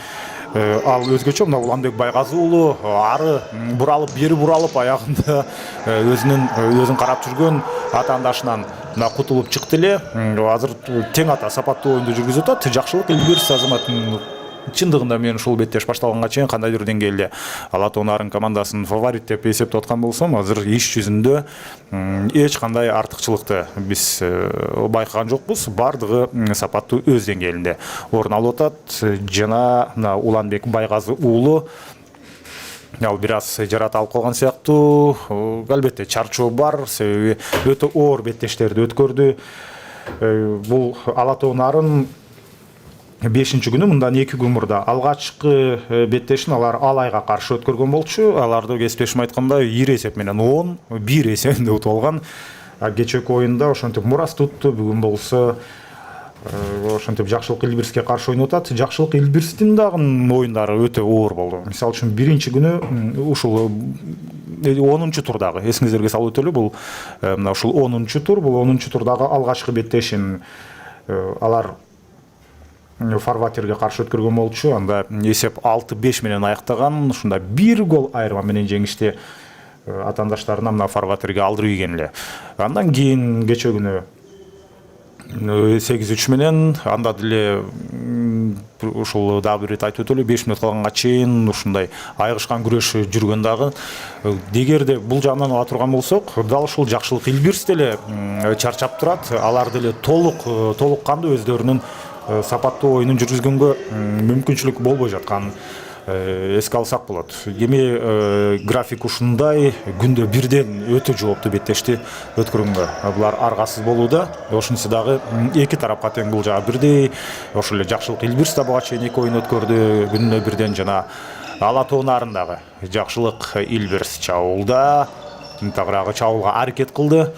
ал өзгөчө. Мына Уланбек Байгазы уулу ары буралып, бери буралып, аягында өзүн карап жүргөн атаандашынан мына кутулуп чыкты эле. Азыр тең ата сапаттуу оюнду жүргүзүп атат. Жакшылык Илбирс Азаматтын чындыгында мен ушул беттеш башталганга чейин кандайдыр деңгээлде Алатоо Нарын командасын фаворит деп эсептеп аткан болсом, азыр иш жүзүндө эч кандай артыкчылыкты биз байкаган жокпуз. Бардыгы сапаттуу өз деңгээлинде орун алып атат. Жана мына Уланбек Байгазы уулу ал бир аз жарат алып калган сыяктуу. Албетте чарчоо бар, себеби өтө оор беттештерди өткөрдү. Бул Алатоо Нарын 5-нчи күнү мындан 2 күн мурда алгачкы беттешин алар Алайга каршы өткөргөн болчу. Аларды кесиптешим айтканда 2 эсеп менен 10-1 эсебинде утуп алган. Кечээки оюнда ошентип Мурас тутту, бүгүн болсо ошентип Жакшылык Илбирске каршы ойноп атат. Жакшылык Илбирстин дагы оюндары өтө оор болду. Мисалы үчүн 1-нчи күнү ушул 10-нчу турдагы эсиңиздерге салып өтөлү, бул мына ушул 10-нчу тур, бул 10-нчу турдагы алгачкы беттешин алар Фарватерге каршы өткөргөн болчу. Анда эсеп 6-5 менен аяктаган. Ушунда 1 гол айырма менен жеңишти атаандаштарына мына Фарватерге алдырып ийген эле. Андан кийин кечээ күнү 8-3 менен анда деле ушул дагы бир айтып өтөлү, 5 мүнөт калганга чейин ушундай айгышкан күрөш жүргөн дагы. Дегерде бул жагынан ала турган болсок, дал ушул Жакшылык Илбирс деле чарчап турат. Алар деле толук кандуу өздөрүнүн сапаттуу оюнун жүргүзгөнгө мүмкүнчүлүк болбой жаткан эске алсак болот. Эми график ушундай, күндө бирден өтө жооптуу беттешти өткөргөнгө булар аргасыз болууда. Ошонусу дагы эки тарапка тең, бул жагы бирдей. Ошол эле Жакшылык Илбирс да буга чейин 2 оюн өткөрдү, күнүнө бирден. Жана Алатоо Нарын дагы Жакшылык Илбирс чабуулда тагыраагы чабуулга аракет кылды.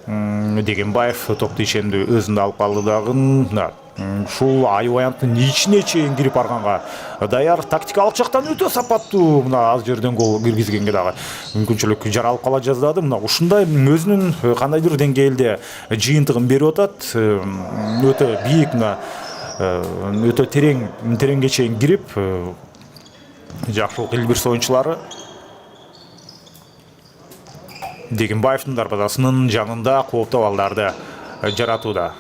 Дегенбаев топту ишемдүү өзүндө алып калды дагы. Ушул аябаянттын ичине чейин кирип барганга даяр. Тактикалык жактан өтө сапаттуу. Мына аз жерден гол киргизгенге дагы мүмкүнчүлүк жаралып кала жаздады. Мына ушундай өзүнүн кандайдыр деңгээлде жыйынтыгын берип атат. Өтө бийик, мына өтө тереңге чейин кирип Жакшылык Илбирс оюнчулары Дегенбаевдин дарбазасынын жанында кооптуу балдарды жаратууда.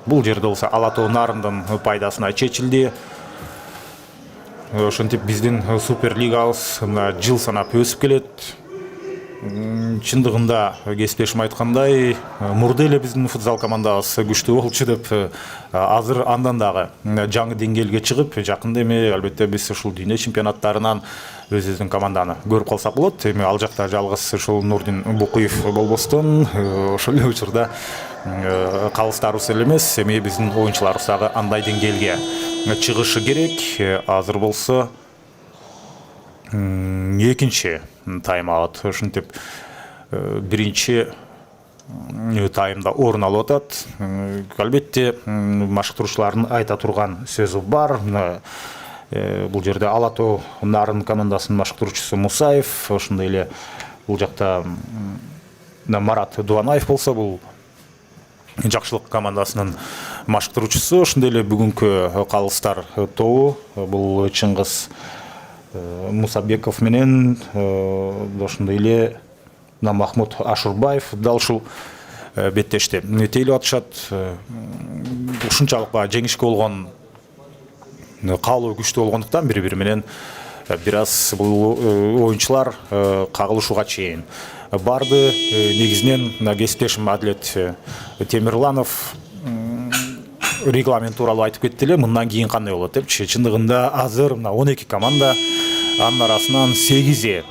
Бул жерде болсо Алатоо Нарындын пайдасына чечилди. Ошентип биздин Суперлигабыз жыл санап өсүп келет. Чындыгында кесиптешим айткандай, мурда эле биздин футзал командабыз күчтүү болчу деп, азыр андан дагы жаңы деңгээлге чыгып, жакында эми албетте биз ушул дүйнө чемпионаттарынан өзүбүздүн команданы көрүп калсак болот. Эми ал жакта жалгыз ушул Нурдин Букуев болбостон, ошол эле учурда калыстарыбыз эле эмес, эми биздин оюнчуларыбыз дагы андай деңгээлге чыгышы керек. Азыр болсо экинчи тайм-аут, ошентип биринчи таймда орун алып атат. Албетте машыктыруучулардын айта турган сөзү бар. Бул жерде Алатоо Нарын командасынын машыктыруучусу Мусаев, ошондой эле бул жакта Марат Дуанаев болсо, бул Жакшылык командасынын машыктыруучусу. Ошондой эле бүгүнкү калыстар тобу бул Чыңгыз Мусабеков менен ошондой эле Махмут Ашурбаев дал ушул беттешти тейлеп атышат. Ушунчалык жеңишке болгон каалоо күчтүү болгондуктан бири-бири менен бир аз бул оюнчулар кагылышууга чейин барды. Негизинен кесиптешим Адлет Темирланов регламент тууралуу айтып кетти эле, мындан кийин кандай болот депчи. Чындыгында азыр мына 12 команда, анын арасынан 8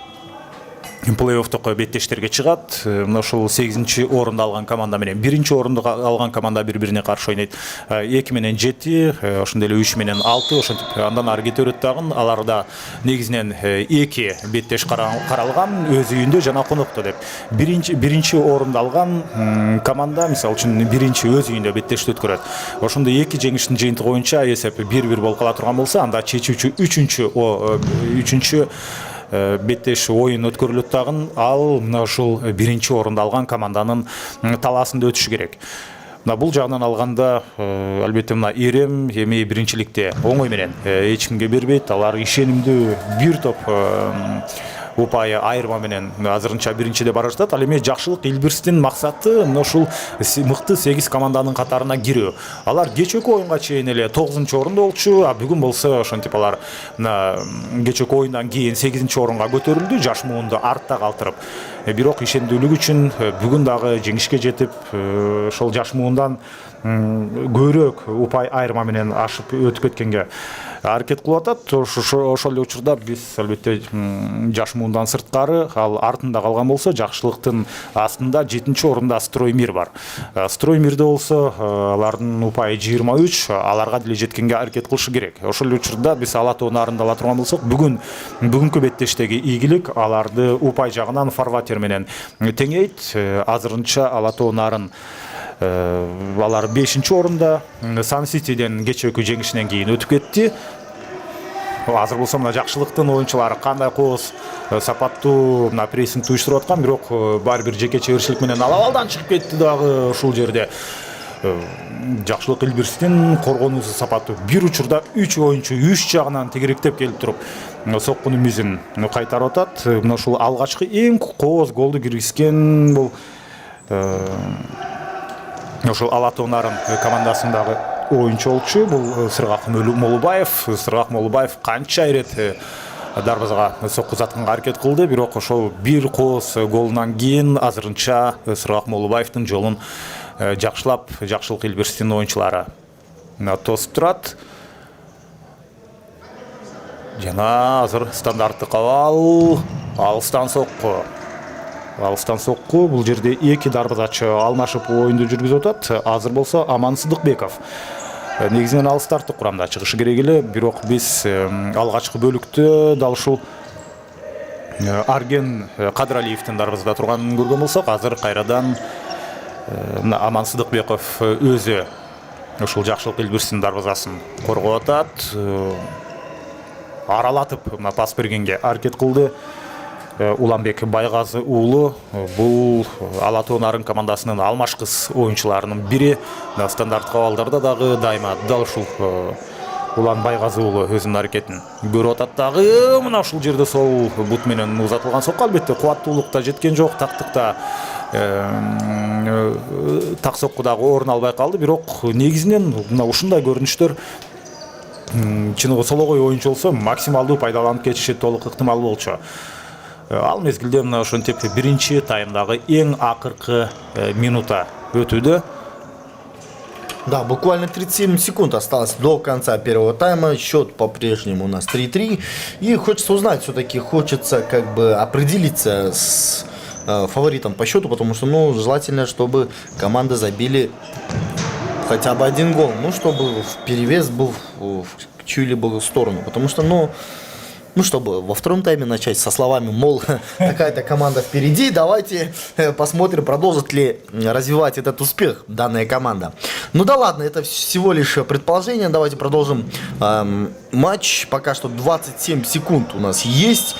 плей-оффтук беттештерге чыгат. Мына ушул 8-орунду алган команда менен 1-орунду алган команда бири-бирине каршы ойнойт. 2 менен 7, ошондой эле 3 менен 6, ошентип андан ары кете берет дагы. Аларда негизинен 2 беттеш каралган, өз үйүндө жана конокто деп. 1-орунду алган команда, мисалы үчүн 1-өз үйүндө беттешти өткөрөт. Ошондо 2 жеңиштин жыйынтыгы боюнча эсеп 1-1 болуп кала турган болсо, анда чечүүчү 3-чү беттеш оюн өткөрүлөт дагы. Ал мына ушул 1-орунду алган команданын талаасында өтүшү керек. Мына бул жагынан алганда албетте мына Эрем эми биринчиликте оңой менен эч кимге бербейт. Алар ишенимдүү бир топ упайы айырма менен азырынча биринчиде бара жатат. Ал эми жакшылык Илбирстин максаты мына ушул мыкты 8 команданын катарына кирүү. Алар кечээкү оюнга чейин эле 9-орунда болчу, а бүгүн болсо ошентип алар кечээкү оюндан кийин 8-орунга көтөрүлдү, жаш муунду артта калтырып. Бирок ишендүүлүк үчүн бүгүн дагы жеңишке жетип, ошол жаш муундан көбүрөөк упай айырма менен ашып өтүп кеткенге аракет кылып атат. Ошол эле учурда биз албетте жаш муундан сырткары, ал артында калган болсо, жакшылыктын астында 7-орунда Строймир бар. Строймирде болсо алардын упайы 23, аларга деле жеткенге аракет кылышы керек. Ошол эле учурда биз Ала Тоо нарында ала турган болсок, бүгүнкү беттештеги ийгилик аларды упай жагынан фарватер менен теңейт. Азырынча Ала Тоо нарын алар 5-орунда Сан-Ситиден кечээкү жеңишинен кийин өтүп кетти. Азыр болсо мына жакшылыктын оюнчулары кандай кооз сапаттуу мына прессинг уюштуруп аткан, бирок баары бир жеке чеберчилик менен алабалдан чыгып кетти дагы ушул жерде. Жакшылык Илбирстин коргонуусу сапаттуу. Бир учурда 3 оюнчу 3 жагынан тегеректеп келип туруп соккунун мизин кайтарып атат. Мына ушул алгачкы эң кооз голду киргизген бул ошол Ала Тоо нарын командасындагы оюнчу болчу. Бул Сыргак Молубаев. Сыргак Молубаев канча ирет дарбазага соккузатканга аракет кылды, бирок ошол бир кооз голунан кийин азырынча Сыргак Молубаевдин жолун жакшылап жакшылык Илбирстин оюнчулары тосуп турат. Жана азыр стандарттык абал, алыстан сокку. Бул жерде 2 дарбазачы алмашып оюнду жүргүзүп атат. Азыр болсо Аман Сыдыкбеков негизинен ал старттык курамда чыгышы керек эле, бирок биз алгачкы бөлүктө дал ушул Арген Кадыралиевдин дарбазада турганын көргөн болсок, азыр кайрадан Аман Сыдыкбеков өзү ушул жакшылык Илбирстин дарбазасын коргоп атат. Аралатып пас бергенге аракет кылды Уланбек Байгазы уулу. Бул Ала Тоо нарын командасынын алмашкыс оюнчуларынын бири. Стандарттык абалдарда дагы дайыма дал ушул Улан Байгазы уулу өзүнүн аракетин көрүп атат дагы. Мына ушул жерде сол бут менен узатылган сокку, албетте кубаттуулукта жеткен жок, тактыкта так сокку дагы орун албай калды. Бирок негизинен мына ушундай көрүнүштөр чыныгы сологой оюнчу болсо максималдуу пайдаланып кетиши толук ыктымал болчу. Ал мезгилде мына ошентип биринчи таймдагы эң акыркы минута өтүүдө. Да, буквально 37 секунд осталось до конца первого тайма. Счет по-прежнему у нас 3-3. И хочется узнать, все-таки хочется как бы определиться с фаворитом по счету, потому что, желательно, чтобы команды забили хотя бы 1 гол, чтобы перевес был в чью-либо сторону, потому что, чтобы во втором тайме начать со словами, мол, какая-то команда впереди, давайте посмотрим, продолжит ли развивать этот успех данная команда. Да ладно, это всего лишь предположение, давайте продолжим матч. Пока что 27 секунд у нас есть.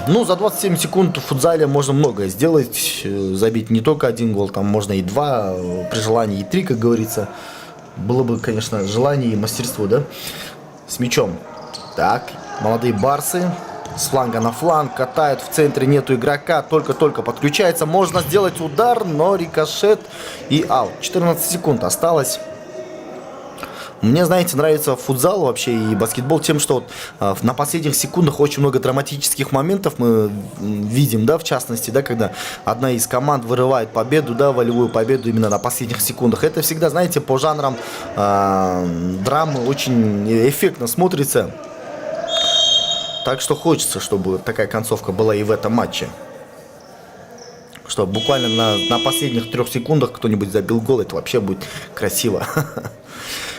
За 27 секунд в футзале можно многое сделать, забить не только 1 гол, там можно и 2, при желании и 3, как говорится. Было бы, конечно, желание и мастерство, да? С мячом. Так, молодые барсы с фланга на фланг катают, в центре нету игрока, только-только подключается, можно сделать удар, но рикошет и аут. 14 секунд осталось. Мне, знаете, нравится футзал вообще и баскетбол тем, что на последних секундах очень много драматических моментов мы видим, да, в частности, да, когда одна из команд вырывает победу, да, волевую победу именно на последних секундах. Это всегда, знаете, по жанрам драмы очень эффектно смотрится. Так что хочется, чтобы такая концовка была и в этом матче. Что буквально на последних 3 секундах кто-нибудь забил гол, это вообще будет красиво.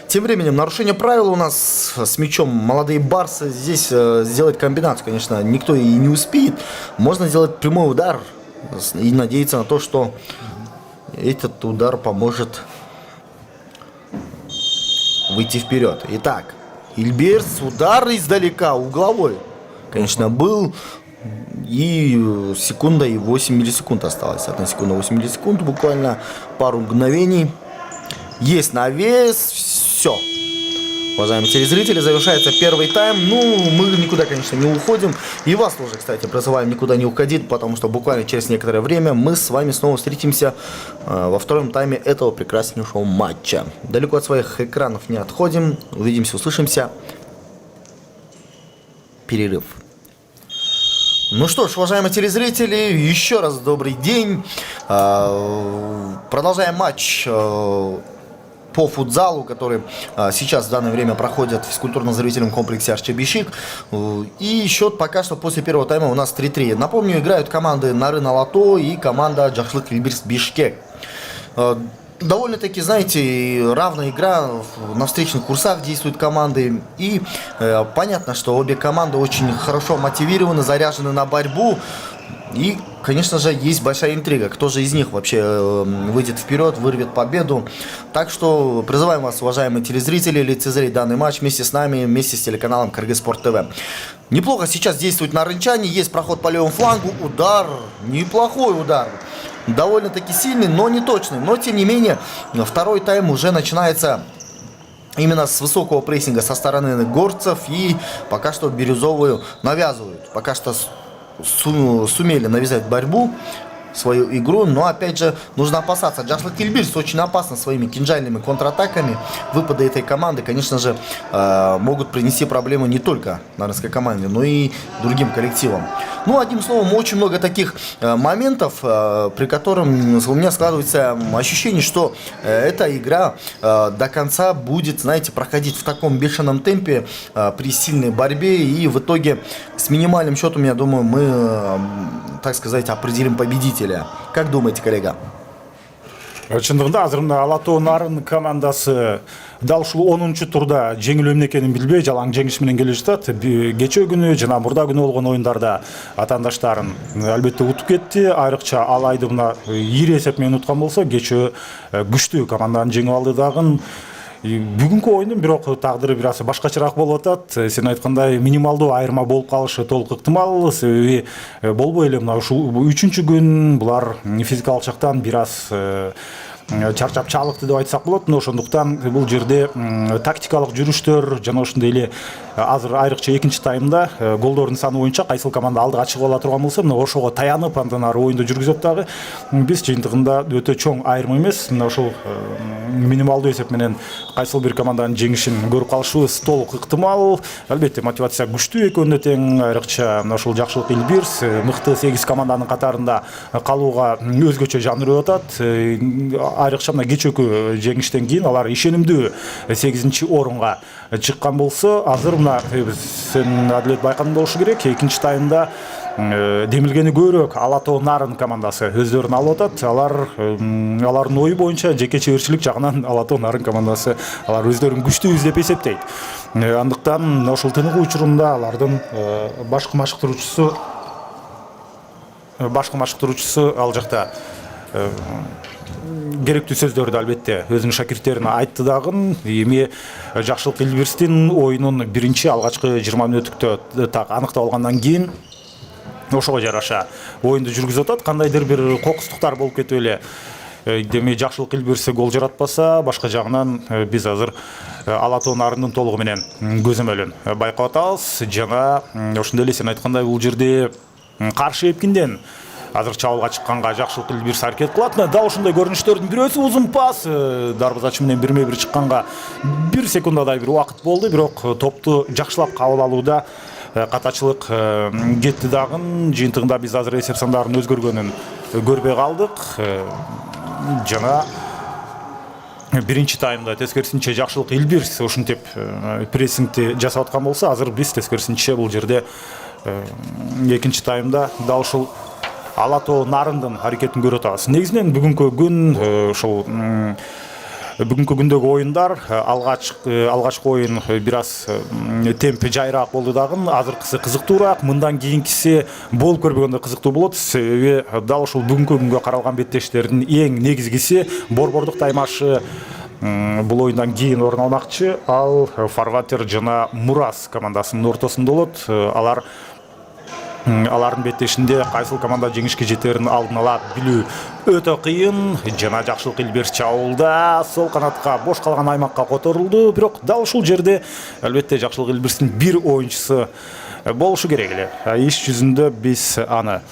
Тем временем, нарушение правил у нас с мячом. Молодые барсы. Здесь сделать комбинацию, конечно, никто и не успеет. Можно сделать прямой удар и надеяться на то, что этот удар поможет выйти вперед. Итак, Ильберс, удар издалека, угловой. Конечно, был. И секунда и 8 миллисекунд осталось. 1 секунда 8 миллисекунд, буквально пару мгновений. Есть навес, все. Уважаемые телезрители, завершается первый тайм. Ну, мы никуда, конечно, не уходим. И вас тоже, кстати, призываем никуда не уходить, потому что буквально через некоторое время мы с вами снова встретимся во втором тайме этого прекраснейшего матча. Далеко от своих экранов не отходим. Увидимся, услышимся. Перерыв. Ну что ж, уважаемые телезрители, еще раз добрый день. Продолжаем матч по футзалу, который сейчас в данное время проходит в физкультурно-оздоровительном комплексе Арчебищик. И счет пока что после первого тайма у нас 3-3. Напомню, играют команды Нарын Алато и команда Джахшлык Ильбирс Бишкек. Довольно-таки, знаете, равная игра, на встречных курсах действуют команды. И понятно, что обе команды очень хорошо мотивированы, заряжены на борьбу. И, конечно же, есть большая интрига, кто же из них вообще выйдет вперед, вырвет победу. Так что призываем вас, уважаемые телезрители, лицезреть данный матч вместе с нами, вместе с телеканалом Кыргызспорт ТВ. Неплохо сейчас действует нарынчане, есть проход по левому флангу, удар, неплохой удар. Довольно-таки сильный, но не точный. Но, тем не менее, второй тайм уже начинается именно с высокого прессинга со стороны горцев. И пока что бирюзовую навязывают. Пока что сумели навязать борьбу, свою игру, но опять же нужно опасаться. Джахшлык Ильбирс очень опасно своими кинжальными контратаками. Выпады этой команды, конечно же, могут принести проблемы не только нарынской команде, но и другим коллективам. Ну, одним словом, очень много таких моментов, при котором у меня складывается ощущение, что эта игра до конца будет, знаете, проходить в таком бешеном темпе при сильной борьбе, и в итоге с минимальным счетом, я думаю, мы, так сказать, определим победителя. Как думаете, коллега? Чындыгында азыр мына Алато Нарын командасы дал ушул 10-чу турда жеңилүү эмне экенин билбей жалаң жеңиш менен келе жатат. Кечээ күнү жана мурда күнү болгон оюндарда атаандаштарын албетте утуп кетти. Айрыкча Алайды мына ийри эсеп менен уткан болсо, кечээ күчтүү команданы жеңип алды дагы. Бүгүнкү оюндун бирок тагдыры бир аз башкачараак болуп атат. Сен айткандай минималдуу айырма болуп калышы толук ыктымал. Себеби болбой эле мына ушул 3-чү күн булар физикалык жактан бир аз чарчап чалыкты деп айтсак болот. Но ошондуктан бул жерде тактикалык жүрүштөр жана ошондой эле азыр айрыкча экинчи таймда голдордун саны боюнча кайсыл команда алдыга чыгып ала турган болсо, мына ошого таянып андан ары оюнду жүргүзөт дагы. Биз жыйынтыгында өтө чоң айырма эмес, мына ошол минималдуу эсеп менен кайсыл бир команданын жеңишин көрүп калышыбыз толук ыктымал. Албетте мотивация күчтүү экөөнүнө тең. Айрыкча мына ушул Жакшылык Ильбирс мыкты 8 команданын катарында калууга өзгөчө жан үрүп атат. Айрыкча мына кечээкү жеңиштен кийин алар ишенимдүү 8-орунга чыккан болсо, азыр мына сен Адилет байкаган болушу керек, экинчи таймда демилгени көбүрөөк Алато Нарын командасы өздөрүн алып атат. Алардын ою боюнча жеке чеберчилик жагынан Алато Нарын командасы алар өздөрүн күчтүүбүз деп эсептейт. Андыктан ошол тыныгуу учурунда алардын башкы машыктыруучусу ал жакта керектүү сөздөрдү албетте өзүнүн шакирттерине айтты дагы. Эми Жакшылык Ильбирстин оюнун биринчи алгачкы 20 мүнөттүктө так аныктап алгандан кийин ошого жараша оюнду жүргүзүп атат. Кандайдыр бир кокустуктар болуп кетип эле деме Жакшылык Ильбирс гол жаратпаса, башка жагынан биз азыр Алато Нарындын толугу менен көзөмөлүн байкап атабыз. Жана ошондой эле сен айткандай бул жерде каршы эпкинден азыр чабуулга чыкканга жакшылык илбирс аракет кылат. Дал ушундай көрүнүштөрдүн бирөөсү узун пас дарбазачы менен 1-1 чыкканга 1 секундадай бир убакыт болду, бирок топту жакшылап кабыл алууда катачылык кетти дагы. Жыйынтыгында биз азыр эсеп сандардын өзгөргөнүн көрбөй калдык. Жана биринчи таймда тескерисинче жакшылык илбирс ушинтип прессингти жасап аткан болсо, азыр биз тескерисинче бул жерде экинчи таймда дал ушул Ала Тоо Нарындын аракетин көрүп атабыз. Негизинен бүгүнкү күн ушул бүгүнкү күндөгү оюндар алгачкы оюн бир аз темп жайраак болду дагы, азыркысы кызыктуураак, мындан кийинкиси болуп көрбөгөндөй кызыктуу болот. Себеби дал ушул бүгүнкү күнгө каралган беттештердин эң негизгиси борбордук таймашы бул оюндан кийин орун алмакчы. Ал Фарватер жана Мурас командасынын ортосунда болот. Алардын беттешинде кайсыл команда жеңишке жетерин алдын ала билүү өтө кыйын. Жана жакшылык илбирс чабуулда сол канатка бош калган аймакка которулду, бирок дал ушул жерде албетте жакшылык илбирстин бир оюнчусу болушу керек эле. Иш жүзүндө биз аны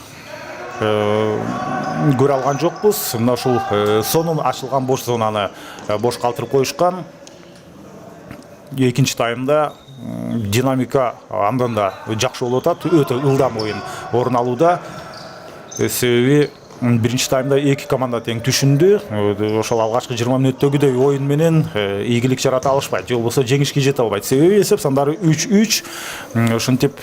көрө алган жокпуз. Мына ушул сонун ачылган бош зонаны бош калтырып коюшкан. Экинчи таймда динамика андан да жакшы болуп атат, өтө ылдам оюн орун алууда. Себеби биринчи таймда эки команда тең түшүндү. Ошол алгачкы 20 мүнөттөгүдөй оюн менен ийгилик жарата алышпайт, же болбосо жеңишке жете албайт. Себеби эсеп сандары 3-3. Ошентип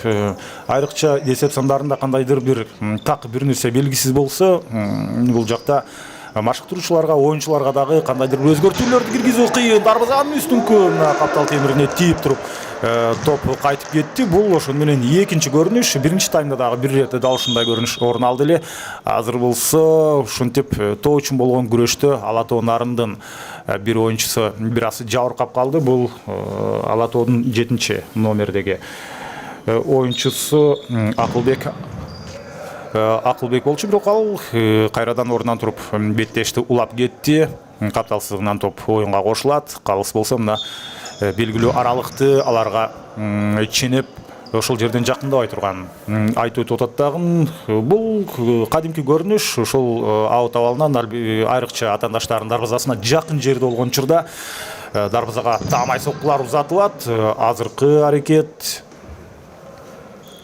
айрыкча эсеп сандарында кандайдыр бир так бир нерсе белгисиз болсо, бул жакта машыктыруучуларга, оюнчуларга дагы кандайдыр бир өзгөртүүлөрдү киргизүү кыйын. Дарбазанын үстүнкү каптал темирине тийип туруп топ кайтып кетти. Бул ошон менен экинчи көрүнүш. Биринчи таймда дагы бир ирет дал ушундай көрүнүш орун алды эле. Азыр болсо ушинтип тоо үчүн болгон күрөштө Ала Тоо Нарындын бир оюнчусу бир аз жабыркап калды. Бул Ала Тоодун 7 номердеги оюнчусу Акылбек болчу, бирок ал кайрадан орундан туруп беттешти улап кетти. Капталсыздыгынан топ оюнга кошулат. Калыс болсо мына белгилүү аралыкты аларга ченеп ошол жерден жакындабай турган айтып өтүп атат дагы. Бул кадимки көрүнүш. Ошол аут абалынан айрыкча атаандаштардын дарбазасына жакын жерде болгон учурда дарбазага таамай соккулар узатылат. Азыркы аракет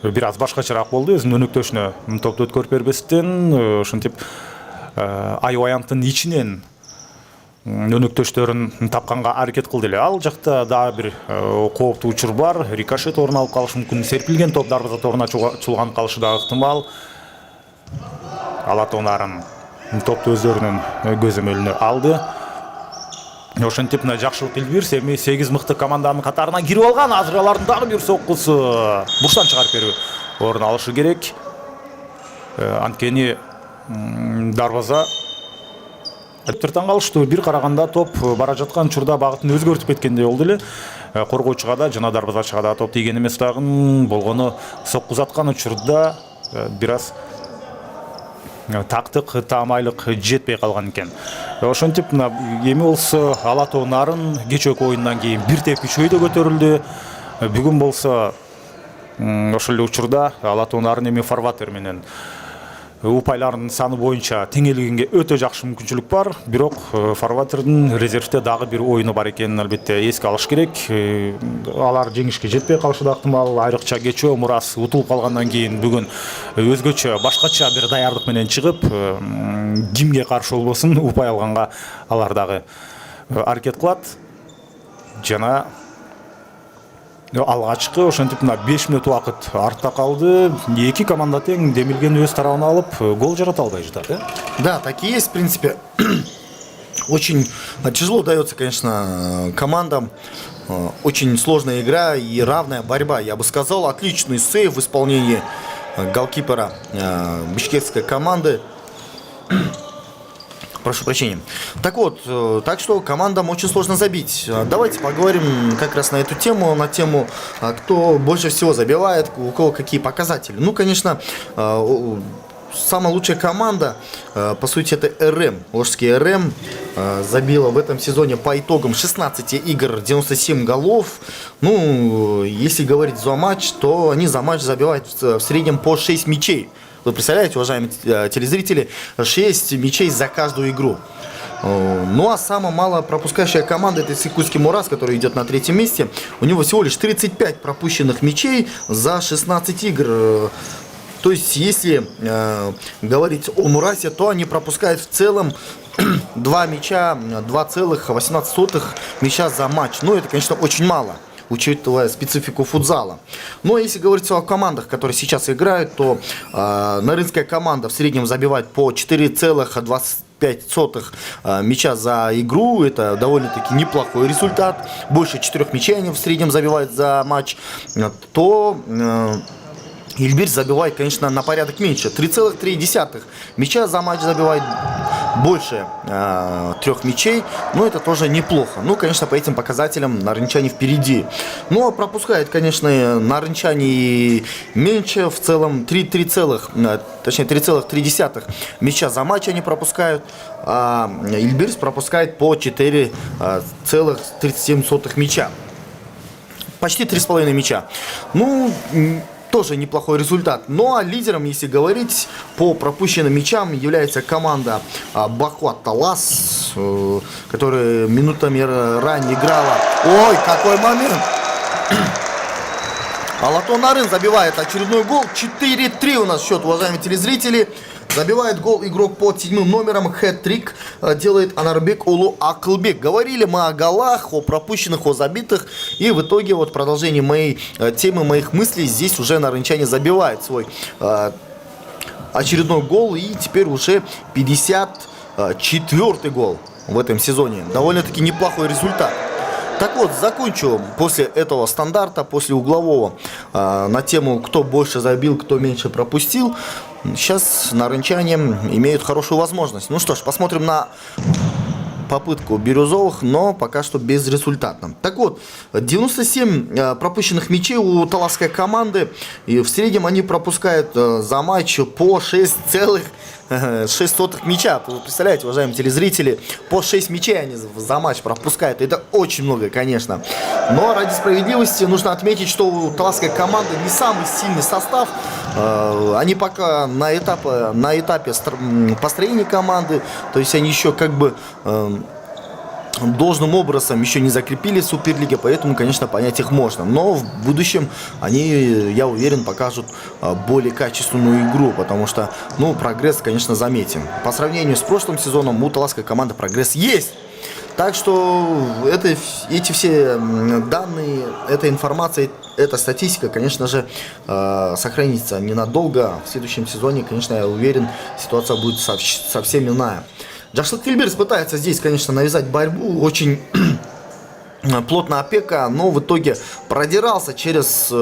бир аз башкачараак болду. Өзүнүн өнөктөшүнө топту өткөрүп бербестен ушинтип аябаянттын ичинен өнөктөштөрүн тапканга аракет кылды эле. Ал жакта дагы бир кооптуу учур бар. Рикошет орун алып калышы мүмкүн. Серпилген топ дарбаза торуна чулган калышы дагы ыктымал. Ала Тоо Нарын топту өздөрүнүн көзөмөлүнө алды. Ошентип мына жакшылык илбирс эми 8 мыкты команданын катарына кирип алган. Азыр алардын дагы бир соккусу буштан чыгарып берүү орун алышы керек. Анткени дарбаза таң калыштуу. Бир караганда топ бара жаткан учурда багытын өзгөртүп кеткендей болду эле. Коргоочуга да жана дарбазачыга да топ тийген эмес дагы. Болгону соккузаткан учурда бир аз тактык таамайлык жетпей калган экен. Ошентип мына эми болсо Ала Тоо Нарын кечээки оюндан кийин бир теп күчөйдө көтөрүлдү. Бүгүн болсо ошол эле учурда Ала Тоо Нарын эми Фарватер менен упайлардын саны боюнча теңелгенге өтө жакшы мүмкүнчүлүк бар. Бирок Фарватердин резервде дагы бир оюну бар экенин албетте эске алыш керек. Алар жеңишке жетпей калышы да ыктымал. Айрыкча кечөө Мурас утулуп калгандан кийин бүгүн өзгөчө башкача бир даярдык менен чыгып, кимге каршы болбосун упай алганга алар дагы аракет кылат. Жана алгачкы ошентип мына 5 мүнөт убакыт артта калды. Эки команда тең демилген өз тарабына алып гол жарата албай жатат, Да, так и есть, в принципе. Очень тяжело дается, конечно, командам. Очень сложная игра и равная борьба. Я бы сказал, отличный сейв в исполнении голкипера бишкекской команды. Прошу прощения. Так вот, так что командам очень сложно забить. Давайте поговорим как раз на эту тему, на тему, кто больше всего забивает, у кого какие показатели. Ну, конечно, самая лучшая команда, по сути, это РМ. Волжский РМ забила в этом сезоне по итогам 16 игр 97 голов. Ну, если говорить за матч, то они за матч забивают в среднем по 6 мячей. Вы представляете, уважаемые телезрители, 6 мячей за каждую игру. Ну а самая мало пропускающая команда — это Сыкульский Мурас, который идет на 3-м месте. У него всего лишь 35 пропущенных мячей за 16 игр. То есть, если говорить о Мурасе, то они пропускают в целом 2 мяча, 2,18 мяча за матч. Ну, это, конечно, очень мало, учитывая специфику футзала. Но если говорить о командах, которые сейчас играют, то Нарынская команда в среднем забивает по 4,25 мяча за игру. Это довольно-таки неплохой результат. Больше 4 мячей они в среднем забивают за матч. То Ильбирс забивает, конечно, на порядок меньше. 3,3 мяча за матч забивает, больше 3 мячей. Но это тоже неплохо. Ну, конечно, по этим показателям нарынчане впереди. Но пропускает, конечно, нарынчане меньше. В целом 3,3 мяча за матч они пропускают. А Ильбирс пропускает по 4,37 мяча. Почти 3,5 мяча. Ну, тоже неплохой результат. Ну а лидером, если говорить, по пропущенным мячам является команда Бахват Талас, которая минутами ранее играла. Ой, какой момент! Алатон Нарын забивает очередной гол. 4-3 у нас счет, уважаемые телезрители. Забивает гол игрок под 7-м номером. Хэт-трик делает Анарбек Улу Акылбек. Говорили мы о голах, о пропущенных, о забитых. И в итоге вот продолжение моей темы, моих мыслей. Здесь уже нарынчане забивает свой очередной гол. И теперь уже 54-й гол в этом сезоне. Довольно-таки неплохой результат. Так вот, закончу после этого стандарта, после углового, на тему, кто больше забил, кто меньше пропустил. Сейчас нарынчане имеют хорошую возможность. Ну что ж, посмотрим на попытку бирюзовых, но пока что безрезультатно. Так вот, 97 пропущенных мячей у таласской команды. И в среднем они пропускают за матч по 6,6 мяча. Вы представляете, уважаемые телезрители, по 6 мячей они за матч пропускают. Это очень много, конечно. Но ради справедливости нужно отметить, что у таласской команды не самый сильный состав. Они пока на этапе построения команды. То есть они еще как бы должным образом еще не закрепили в Суперлиге, поэтому, конечно, понять их можно. Но в будущем они, я уверен, покажут более качественную игру, потому что, ну, прогресс, конечно, заметен. По сравнению с прошлым сезоном у таласской команды прогресс есть. Так что эти все данные, эта информация, эта статистика, конечно же, сохранится ненадолго. В следующем сезоне, конечно, я уверен, ситуация будет совсем иная. Джашлык Ильбирс пытается здесь, конечно, навязать борьбу, очень плотная опека, но в итоге продирался через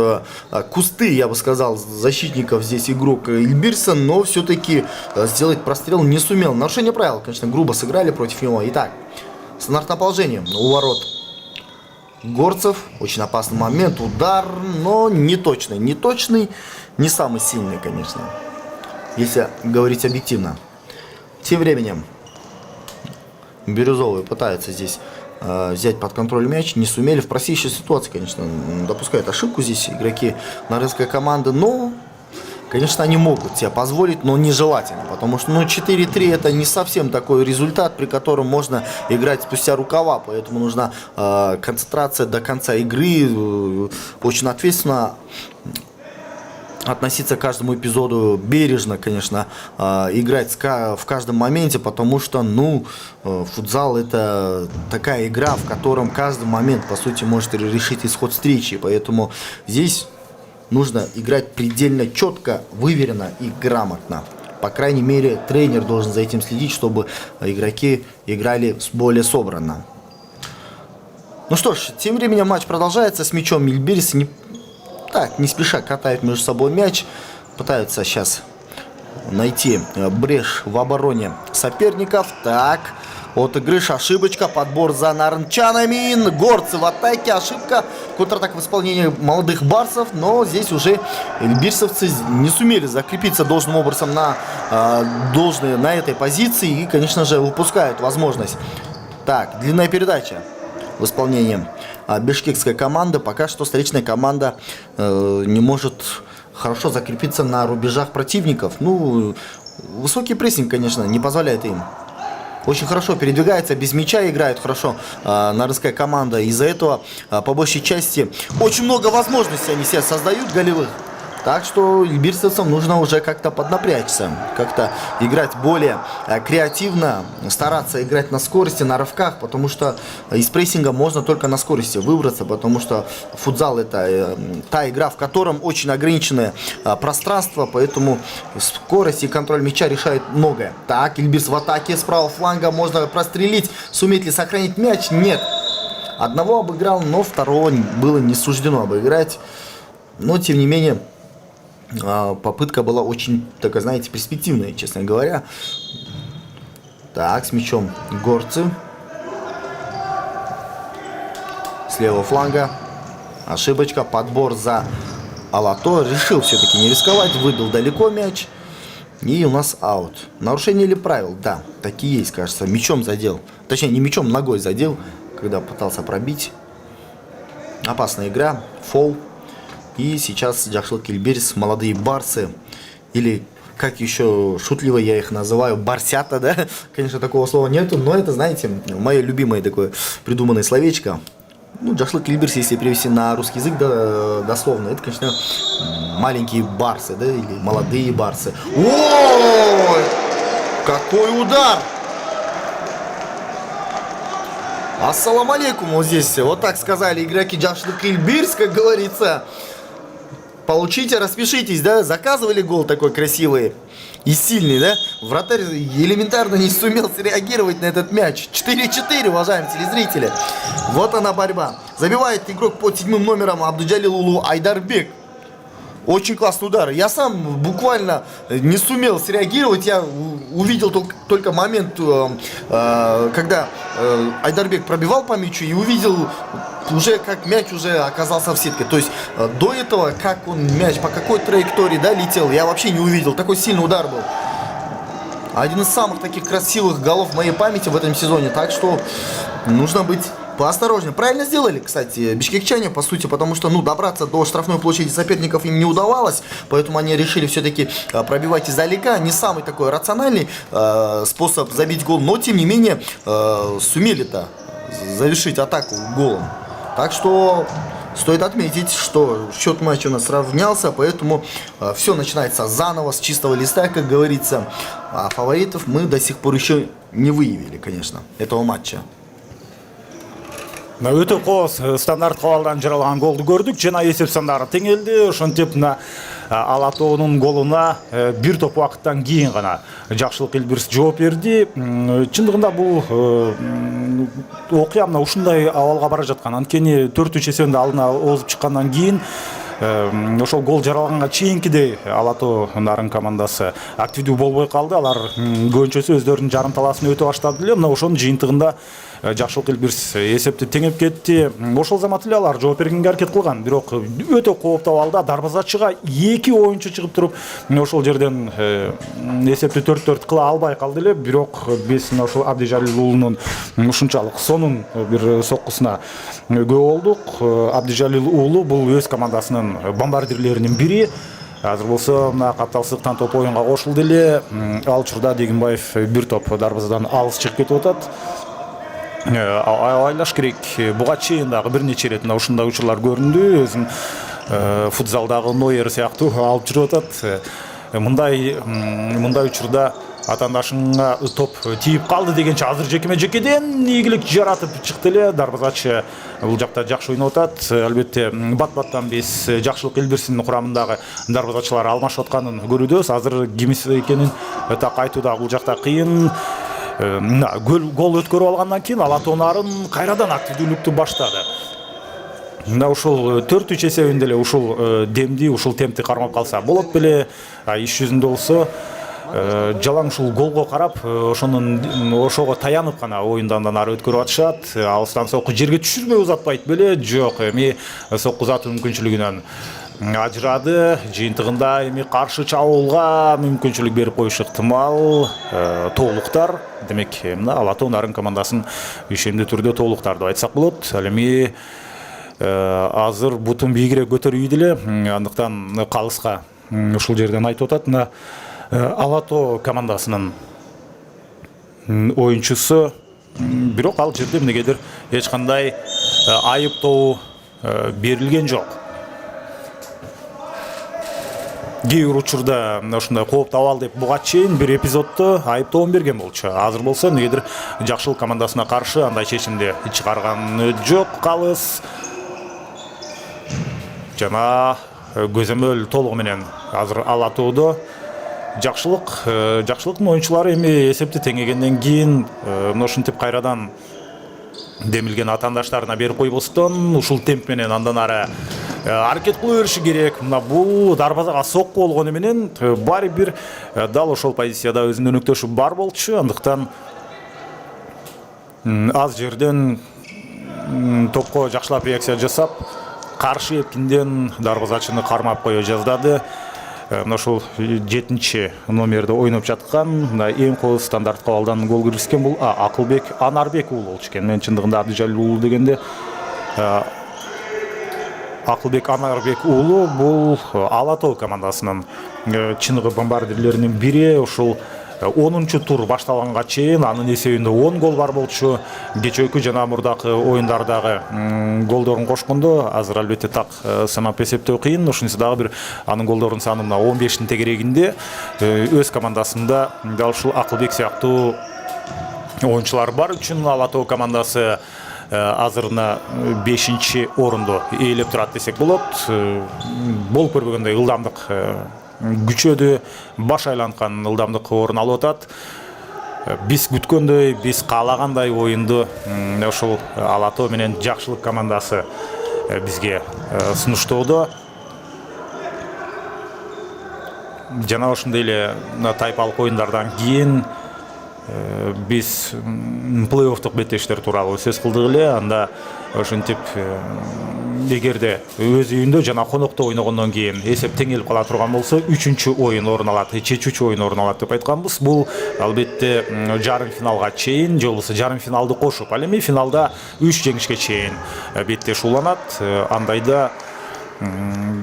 кусты, я бы сказал, защитников здесь игрок Ильбирса, но все-таки сделать прострел не сумел. Нарушение правил, конечно, грубо сыграли против него. Итак, стандартное положение у ворот Горцев, очень опасный момент, удар, но не точный, не самый сильный, конечно, если говорить объективно. Тем временем бирюзовые пытаются здесь взять под контроль мяч, не сумели. В простейшей ситуации, конечно, допускают ошибку здесь игроки нарынской команды, но, конечно, они могут себе позволить, но нежелательно, потому что, 4-3 это не совсем такой результат, при котором можно играть спустя рукава, поэтому нужна концентрация до конца игры, очень ответственно относиться к каждому эпизоду, бережно, конечно, играть в каждом моменте, потому что, футзал — это такая игра, в котором каждый момент, по сути, может решить исход встречи, поэтому здесь нужно играть предельно четко, выверенно и грамотно. По крайней мере, тренер должен за этим следить, чтобы игроки играли более собранно. Ну что ж, тем временем матч продолжается. С мячом Ильбирс не спеша катают между собой мяч. Пытаются сейчас найти брешь в обороне соперников. Так, от игры ошибочка, подбор за нарынчанами. Горцы в атаке, ошибка. Контратак в исполнении молодых барсов. Но здесь уже ильбирсовцы не сумели закрепиться должным образом на этой позиции. И, конечно же, выпускают возможность. Так, длинная передача в исполнении бишкекской команды. Пока что столичная команда не может хорошо закрепиться на рубежах противников. Ну, высокий прессинг, конечно, не позволяет им. Очень хорошо передвигается, без мяча играет хорошо нарынская команда. Из-за этого, по большей части, очень много возможностей они себе создают голевых. Так что ильбирцевцам нужно уже как-то поднапрячься, как-то играть более креативно, стараться играть на скорости, на рывках, потому что из прессинга можно только на скорости выбраться, потому что футзал это та игра, в котором очень ограниченное пространство, поэтому скорость и контроль мяча решают многое. Так, ильбирц в атаке с правого фланга, можно прострелить, сумеет ли сохранить мяч? Нет. Одного обыграл, но второго было не суждено обыграть, но тем не менее... Попытка была очень, такая, знаете, перспективная, честно говоря. Так, с мячом горцы. С левого фланга. Ошибочка, подбор за Алато. Решил все-таки не рисковать, выбил далеко мяч. И у нас аут. Нарушение или правил? Да, такие есть, кажется. Мячом задел. Точнее, не мячом, ногой задел, когда пытался пробить. Опасная игра. Фол. И сейчас Жакшылык Ильбирс, молодые барсы, или как еще шутливо я их называю, барсята, да? Конечно, такого слова нету, но это, знаете, мое любимое такое придуманное словечко. Ну, Жакшылык Ильбирс, если перевести на русский язык, да, дословно, это, конечно, маленькие барсы, да, или молодые барсы. Ой, какой удар! Ассаламу алейкум, вот здесь, вот так сказали игроки Жакшылык Ильбирс, как говорится. Получите, распишитесь, да, заказывали гол такой красивый и сильный, да? Вратарь элементарно не сумел среагировать на этот мяч. 4-4, уважаемые телезрители. Вот она борьба. Забивает игрок под 7 номером Абдуджалил Улу Айдарбек. Очень классный удар. Я сам буквально не сумел среагировать. Я увидел только момент, когда Айдарбек пробивал по мячу, и увидел уже, как мяч уже оказался в сетке. То есть до этого, как он мяч, по какой траектории, да, летел, я вообще не увидел. Такой сильный удар был. Один из самых таких красивых голов в моей памяти в этом сезоне. Так что нужно быть поосторожнее. Правильно сделали, кстати, бишкекчане, по сути, потому что, ну, добраться до штрафной площади соперников им не удавалось, поэтому они решили все-таки пробивать издалека. Не самый такой рациональный способ забить гол, но, тем не менее, сумели-то завершить атаку голом. Так что стоит отметить, что счет матча у нас равнялся, поэтому все начинается заново, с чистого листа, как говорится. А фаворитов мы до сих пор еще не выявили, конечно, этого матча. Өтө кооз стандарт кабалдан жаралган голду көрдүк. Жана эсеп сандары теңелди. Ошентип мына Алатоонун голуна бир топ убакыттан кийин гана Жакшылык Ильбирс жооп берди. Чындыгында бул окуя мына ушундай абалга бара жаткан. Анткени 4-3 эсебинде алдына озуп чыккандан кийин ошол гол жаралганга чейинкидей Алато нарын командасы активдүү болбой калды. Алар көбүнчөсү өздөрүнүн жарым таласын өтө баштады эле. Мына ошонун жыйынтыгында Жакшылык Ильбирс эсепти теңеп кетти. Ошол замат эле алар жооп бергенге аракет кылган. Бирок өтө кооптуу абалда дарбазачыга 2 оюнчу чыгып туруп, ошол жерден эсепти 4-4 кыла албай калды эле. Бирок биз ошол Абдижалил уулунун ушунчалык сонун бир соккусуна күбө болдук. Абдижалил уулу бул өз командасынын бомбардирлеринин бири. Азыр болсо мына капталсыздыктан топ оюнга кошулду эле. Ал учурда Дегенбаев бир топ дарбазадан алыс чыгып кетип атат. Айлаш керек. Буга чейин дагы бир нече ирет ушундай учурлар көрүндү. Өзүн футзалдагы Нойер сыяктуу алып жүрүп атат. Мындай учурда атаандашыңа топ тийип калды дегенче азыр жекеме-жекеден ийгилик жаратып чыкты эле. Дарбазачы бул жакта жакшы ойноп атат. Албетте бат-баттан биз Жакшылык Ильбирстин курамындагы дарбазачылар алмашып атканын көрүүбүз. Азыр кимиси экенин так айтуу да бул жакта кыйын. Гол өткөрүп алгандан кийин Алатоонарын кайрадан активдүүлүктү баштады. Мына ушул 4-3 эсебинде эле ушул демди, ушул темпти кармап калса болот беле. Иш жүзүндө болсо жалаң ушул голго карап, ошого таянып гана оюндан ары өткөрүп атышат. Алыстан сокку жерге түшүрбөй узатпайт беле. Жок, эми сокку узатуу мүмкүнчүлүгүнөн ажырады. Жыйынтыгында эми каршы чабуулга мүмкүнчүлүк берип коюшу ыктымал. Тоолуктар, демек, мына Алатоо нарын командасын ишендүү түрдө тоолуктар деп айтсак болот. Ал эми азыр бутун бийигирээк көтөрүп эле, андыктан калыска ушул жерден айтып атат. Мына Алато командасынын оюнчусу, бирок ал жерде эмнегедир эч кандай айыптоо берилген жок. Кээ бир учурда ушундай кооптоп ал деп буга чейин бир эпизоддо айыптоон берген болчу. Азыр болсо эмнегедир Жакшылык командасына каршы андай чечимди чыгарган жок. Калыс жана көзөмөл толугу менен азыр Алатоодо. Жакшылыктын оюнчулары эми эсепти теңегенден кийин ушинтип кайрадан демилген атаандаштарына берип койбостон ушул темп менен андан ары аракет кыла бериши керек. Мына бул дарбазага сокку болгону менен баары бир дал ошол позицияда өзүнүн өнөктөшү бар болчу. Андыктан аз жерден топко жакшылап реакция жасап, каршы эпкинден дарбазачыны кармап кое жаздады. Мына ушул 7-чи номерде ойноп жаткан, мына эң кооз стандарт кабалдан гол киргизген бул Акылбек Анарбек уулу болчу экен. Мен чындыгында Абдыжалил уулу дегенде Акылбек Анарбек уулу бул Алато командасынын чыныгы бомбардирлеринин бири. Ушул 10-чу тур башталганга чейин анын эсебинде 10 гол бар болчу. Кечээкү жана мурдакы оюндардагы голдорун кошкондо азыр албетте так санап эсептөө кыйын. Ошонусу дагы бир анын голдорунун саны мына 15-тин тегерегинде. Өз командасында дал ушул Акылбек сыяктуу оюнчулар бар үчүн Алато командасы азырына 5-чи орунду ээлеп турат десек болот. Болуп көрбөгөндөй ылдамдык күчөдү, баш айланткан ылдамдык орун алып атат. Биз күткөндөй, биз каалагандай оюнду ошол Алато менен Жакшылык командасы бизге сунуштоодо. Жана ошондой эле тайпалык оюндардан кийин биз плей-оффтук беттештер тууралуу сөз кылдык эле. Анда ошентип эгерде өз үйүндө жана конокто ойногондон кийин эсеп теңелип кала турган болсо 3-чү оюн орун алат, чечүүчү оюн орун алат деп айтканбыз. Бул албетте жарым финалга чейин же болбосо жарым финалды кошуп, ал эми финалда 3 жеңишке чейин беттеш уланат. Андайда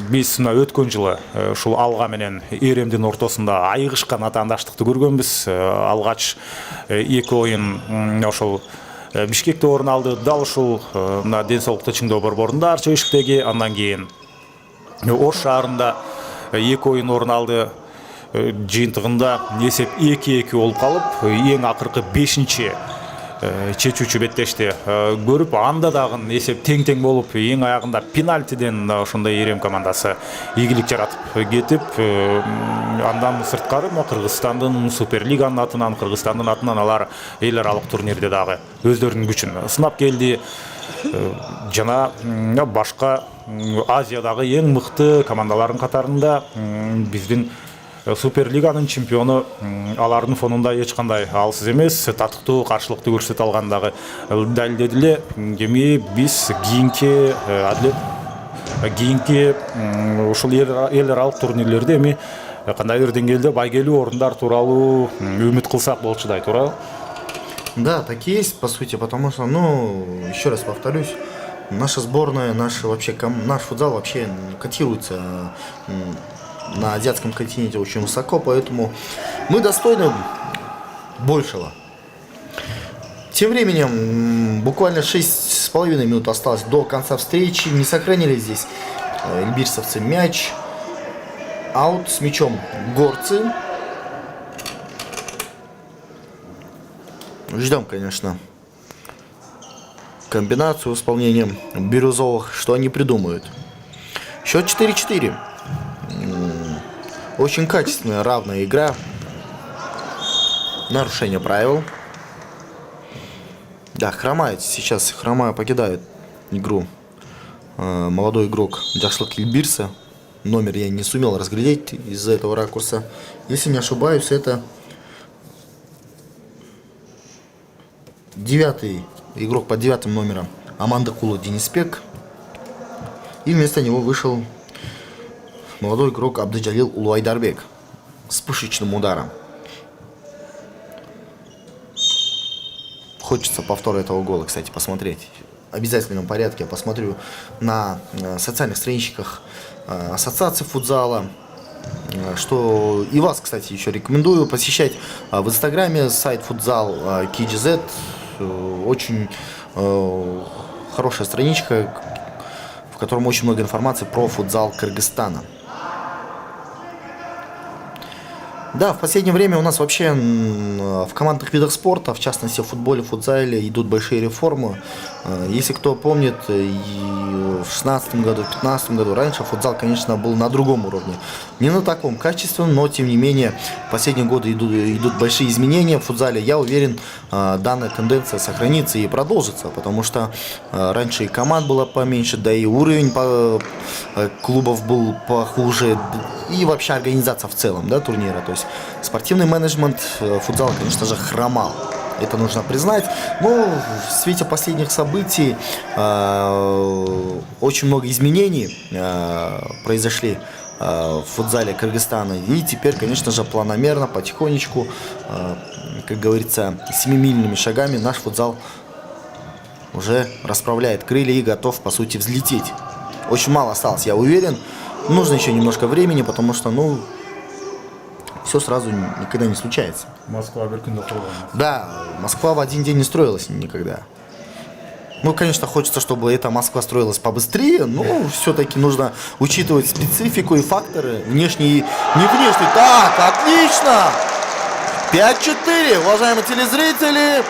биз мына өткөн жылы ушул Алга менен Эремдин ортосунда айыгышкан атаандаштыкты көргөнбүз. Алгач 2 оюн ошол Бишкекте орун алды. Дал ушул мына Ден соолукту чыңдоо борборунда Арча бешиктеги, андан кийин Ош шаарында 2 оюн орун алды. Жыйынтыгында эсеп 2-2 болуп калып, эң акыркы 5-чи чечүүчү беттешти көрүп, анда дагы эсеп тең-тең болуп, эң аягында пенальтиден ошондой Эрем командасы ийгилик жаратып кетип, андан сырткары Кыргызстандын Суперлиганын атынан, Кыргызстандын атынан алар эл аралык турнирде дагы өздөрүнүн күчүн сынап келди. Жана башка Азиядагы эң мыкты командалардын катарында биздин Суперлиганын чемпиону алардын фонунда эч кандай алсыз эмес, татыктуу каршылыкты көрсөтө алгандагы далилдеди эле. Эми биз кийинки ушул эл аралык турнирлерде эми кандайдыр деңгээлде байгелүү орундар тууралуу үмүт кылсак болчудай, туурабы? Да, так и есть, по сути, потому что, еще раз повторюсь, наша сборная, наш футзал вообще котируется на азиатском континенте очень высоко, поэтому мы достойны большего. Тем временем, буквально 6,5 минут осталось до конца встречи. Не сохранили здесь эльбирсовцы мяч. Аут с мячом горцы. Ждем, конечно, комбинацию с исполнением бирюзовых, что они придумают. Счет 4-4. Очень качественная, равная игра. Нарушение правил. Да, хромает сейчас. Хромая покидает игру молодой игрок Жакшылык Эльбирса. Номер я не сумел разглядеть из-за этого ракурса. Если не ошибаюсь, это 9-й игрок под 9-м номером Аманда Кула Денисбек. И вместо него вышел молодой игрок Абдыжалил Улуайдарбек с пушечным ударом. Хочется повтор этого гола, кстати, посмотреть. обязательном порядке посмотрю на социальных страничках ассоциации футзала. Что и вас, кстати, еще рекомендую посещать в Инстаграме сайт футзал KGZ. Очень хорошая страничка, в котором очень много информации про футзал Кыргызстана. Да, в последнее время у нас вообще в командных видах спорта, в частности в футболе, в футзале, идут большие реформы. Если кто помнит, и в 2016 году, в 2015 году, раньше футзал, конечно, был на другом уровне. Не на таком качественном, но тем не менее в последние годы идут большие изменения в футзале. Я уверен, данная тенденция сохранится и продолжится, потому что раньше и команд было поменьше, да и уровень клубов был похуже, и вообще организация в целом, да, турнира. То есть спортивный менеджмент футзала, конечно же, хромал. Это нужно признать. Но в свете последних событий очень много изменений произошли в футзале Кыргызстана. И теперь, конечно же, планомерно, потихонечку, как говорится, семимильными шагами наш футзал уже расправляет крылья и готов, по сути, взлететь. Очень мало осталось, я уверен. Нужно еще немножко времени, потому что, все сразу никогда не случается. Москва бір күнде құрылған. Да, Москва в один день не строилась никогда. Конечно, хочется, чтобы эта Москва строилась побыстрее, но все-таки нужно учитывать специфику и факторы внешние и не внешние. Так, отлично! 5-4, уважаемые телезрители.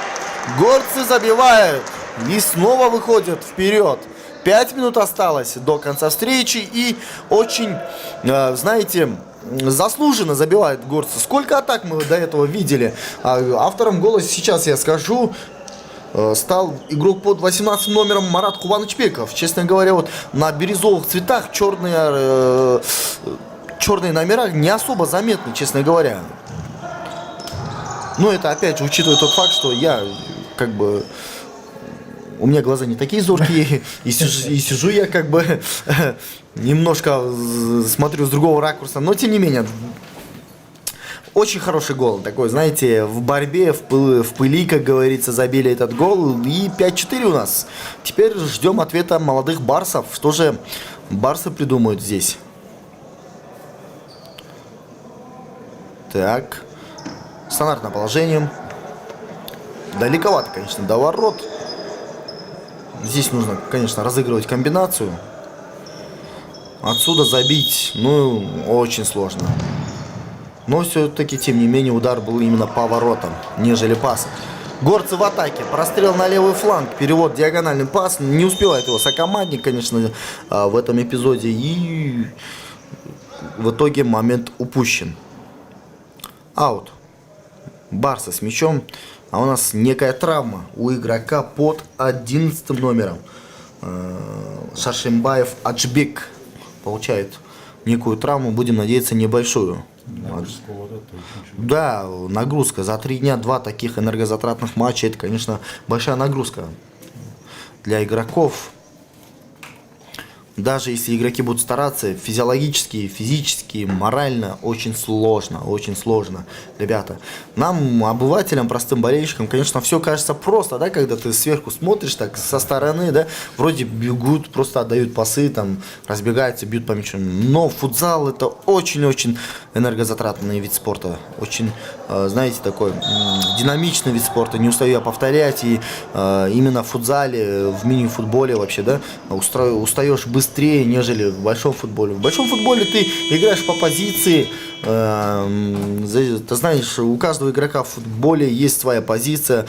Горцы забивают и снова выходят вперед. 5 минут осталось до конца встречи, и очень, знаете, заслуженно забивают горцы. Сколько атак мы до этого видели? Автором гола, сейчас я скажу, стал игрок под 18 номером Марат Кубанычбеков. Честно говоря, вот на бирюзовых цветах черные номера не особо заметны, честно говоря. Но это опять же учитывая тот факт, что я у меня глаза не такие зоркие, и сижу я немножко смотрю с другого ракурса, но тем не менее, очень хороший гол, такой, знаете, в борьбе, в пыли, как говорится, забили этот гол, и 5-4 у нас. Теперь ждем ответа молодых барсов, что же барсы придумают здесь. Так, стандартное положение, далековато, конечно, до ворот. Здесь нужно, конечно, разыгрывать комбинацию. Отсюда забить, очень сложно. Но все-таки, тем не менее, удар был именно по воротам, нежели пас. Горцы в атаке. Прострел на левый фланг. Перевод, диагональный пас. Не успевает его сокомандник, конечно, в этом эпизоде. И в итоге момент упущен. Аут. Барса с мячом. А у нас некая травма у игрока под 11 номером. Шаршембаев Аджбек получает некую травму, будем надеяться, небольшую. Да, нагрузка. За 3 дня 2 таких энергозатратных матча, это, конечно, большая нагрузка для игроков. Даже если игроки будут стараться, физиологически, физически, морально, очень сложно, ребята. Нам, обывателям, простым болельщикам, конечно, все кажется просто, да, когда ты сверху смотришь, так, со стороны, да, вроде бегут, просто отдают пасы, там, разбегаются, бьют по мячу. Но футзал — это очень-очень энергозатратный вид спорта, очень, знаете, такой динамичный вид спорта, не устаю я повторять, и именно в футзале, в мини-футболе вообще, да, устаешь быстрее, нежели в большом футболе. В большом футболе ты играешь по позиции, ты знаешь, у каждого игрока в футболе есть своя позиция.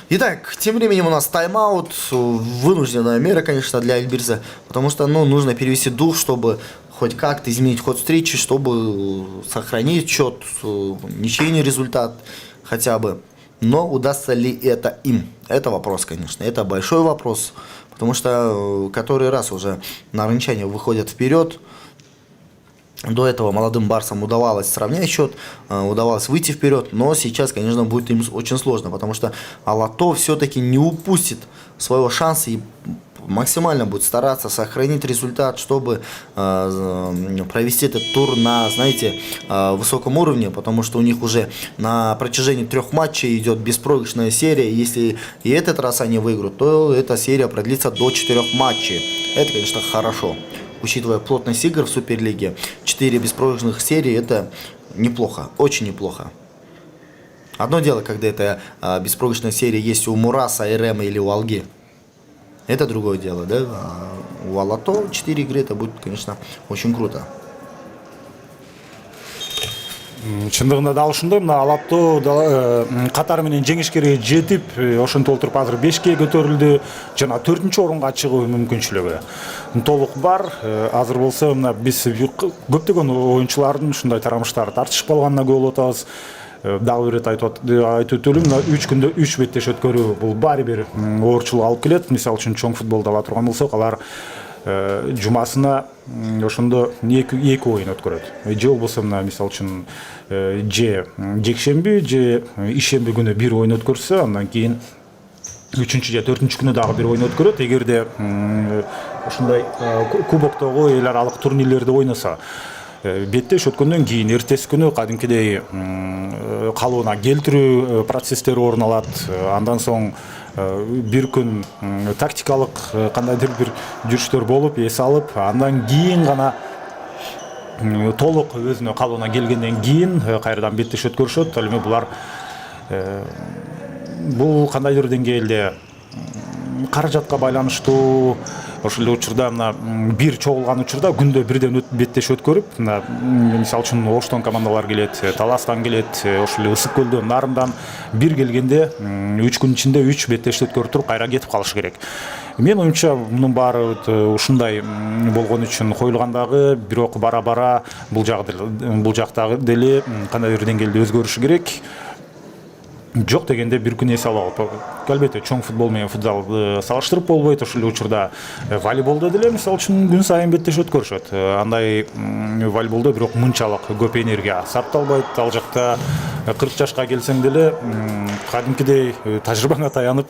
Итак, тем временем у нас тайм-аут, вынужденная мера, конечно, для Эльбирза, потому что, нужно перевести дух, чтобы хоть как-то изменить ход встречи, чтобы сохранить счет, ничейный результат хотя бы. Но удастся ли это им? Это вопрос, конечно, это большой вопрос. Потому что который раз уже нарынчане выходят вперед. До этого молодым барсам удавалось сравнять счет, удавалось выйти вперед. Но сейчас, конечно, будет им очень сложно. Потому что Алато все-таки не упустит своего шанса и максимально будет стараться сохранить результат, чтобы провести этот тур на, знаете, высоком уровне, потому что у них уже на протяжении 3 матчей идет беспроигрышная серия. Если и этот раз они выиграют, то эта серия продлится до 4 матчей. Это, конечно, хорошо. Учитывая плотность игр в Суперлиге, 4 беспроигрышных серии – это неплохо, очень неплохо. Одно дело, когда это беспроигрышная серия есть у Мураса, РМ или у Алги. Это другое дело, да? А у Алато 4 игры это будет, конечно, очень круто. Чындыгында да ушундай, мына Алапто катары менен жеңишкеге жетип, ошентип олтуруп азыр 5-ке көтөрүлдү жана 4-чү орунга чыгуу мүмкүнчүлүгү толук бар. Азыр болсо мына биз көптөгөн оюнчулардын ушундай тарамыштары тартышып калганына күбө болуп атабыз. Дагы бир рет айтып өтөлүм, мына 3 күндө 3 беттеш өткөрүү бул баары бир оорчулук алып келет. Мисалы үчүн чоң футболду ала турган болсок, алар жумасына ошондо 2 оюн өткөрөт. Же болбосо мына мисалы үчүн же жекшемби же ишемби күнү 1 оюн өткөрсө, андан кийин 3-чү же 4-чү күнү дагы 1 оюн өткөрөт. Эгерде ушундай кубоктогу эл аралык турнирлерде ойносо, беттеш өткөндөн кийин эртеси күнү кадимкидей калыбына келтирүү процесстери орун алат. Андан соң бир күн тактикалык кандайдыр бир жүрүштөр болуп, эс алып, андан кийин гана толук өзүнө калыбына келгенден кийин кайрадан беттеш өткөрүшөт. Ал эми булар бул кандайдыр деңгээлде каражатка байланыштуу. Ошол эле учурда мына бир чогулган учурда күндө бирден беттеш өткөрүп, мына мисалы үчүн Оштон командалар келет, Таластан келет, ошол эле Ысык көлдөн, Нарындан бир келгенде 3 күн ичинде 3 беттешти өткөрүп туруп кайра кетип калыш керек. Мен оюмча мунун баары ушундай болгон үчүн коюлгандагы, бирок бара-бара бул жактагы деле кандайдыр деңгээлде өзгөрүшү керек. Жок дегенде бир күн эс алып, албетте чоң футбол менен футзалды салыштырып болбойт. Ошол эле учурда волейболдо деле мисалы үчүн күн сайын беттеш өткөрүшөт. Андай волейболдо бирок мынчалык көп энергия сарпталбайт. Ал жакта 40 жашка келсең деле кадимкидей тажрыйбаңа таянып,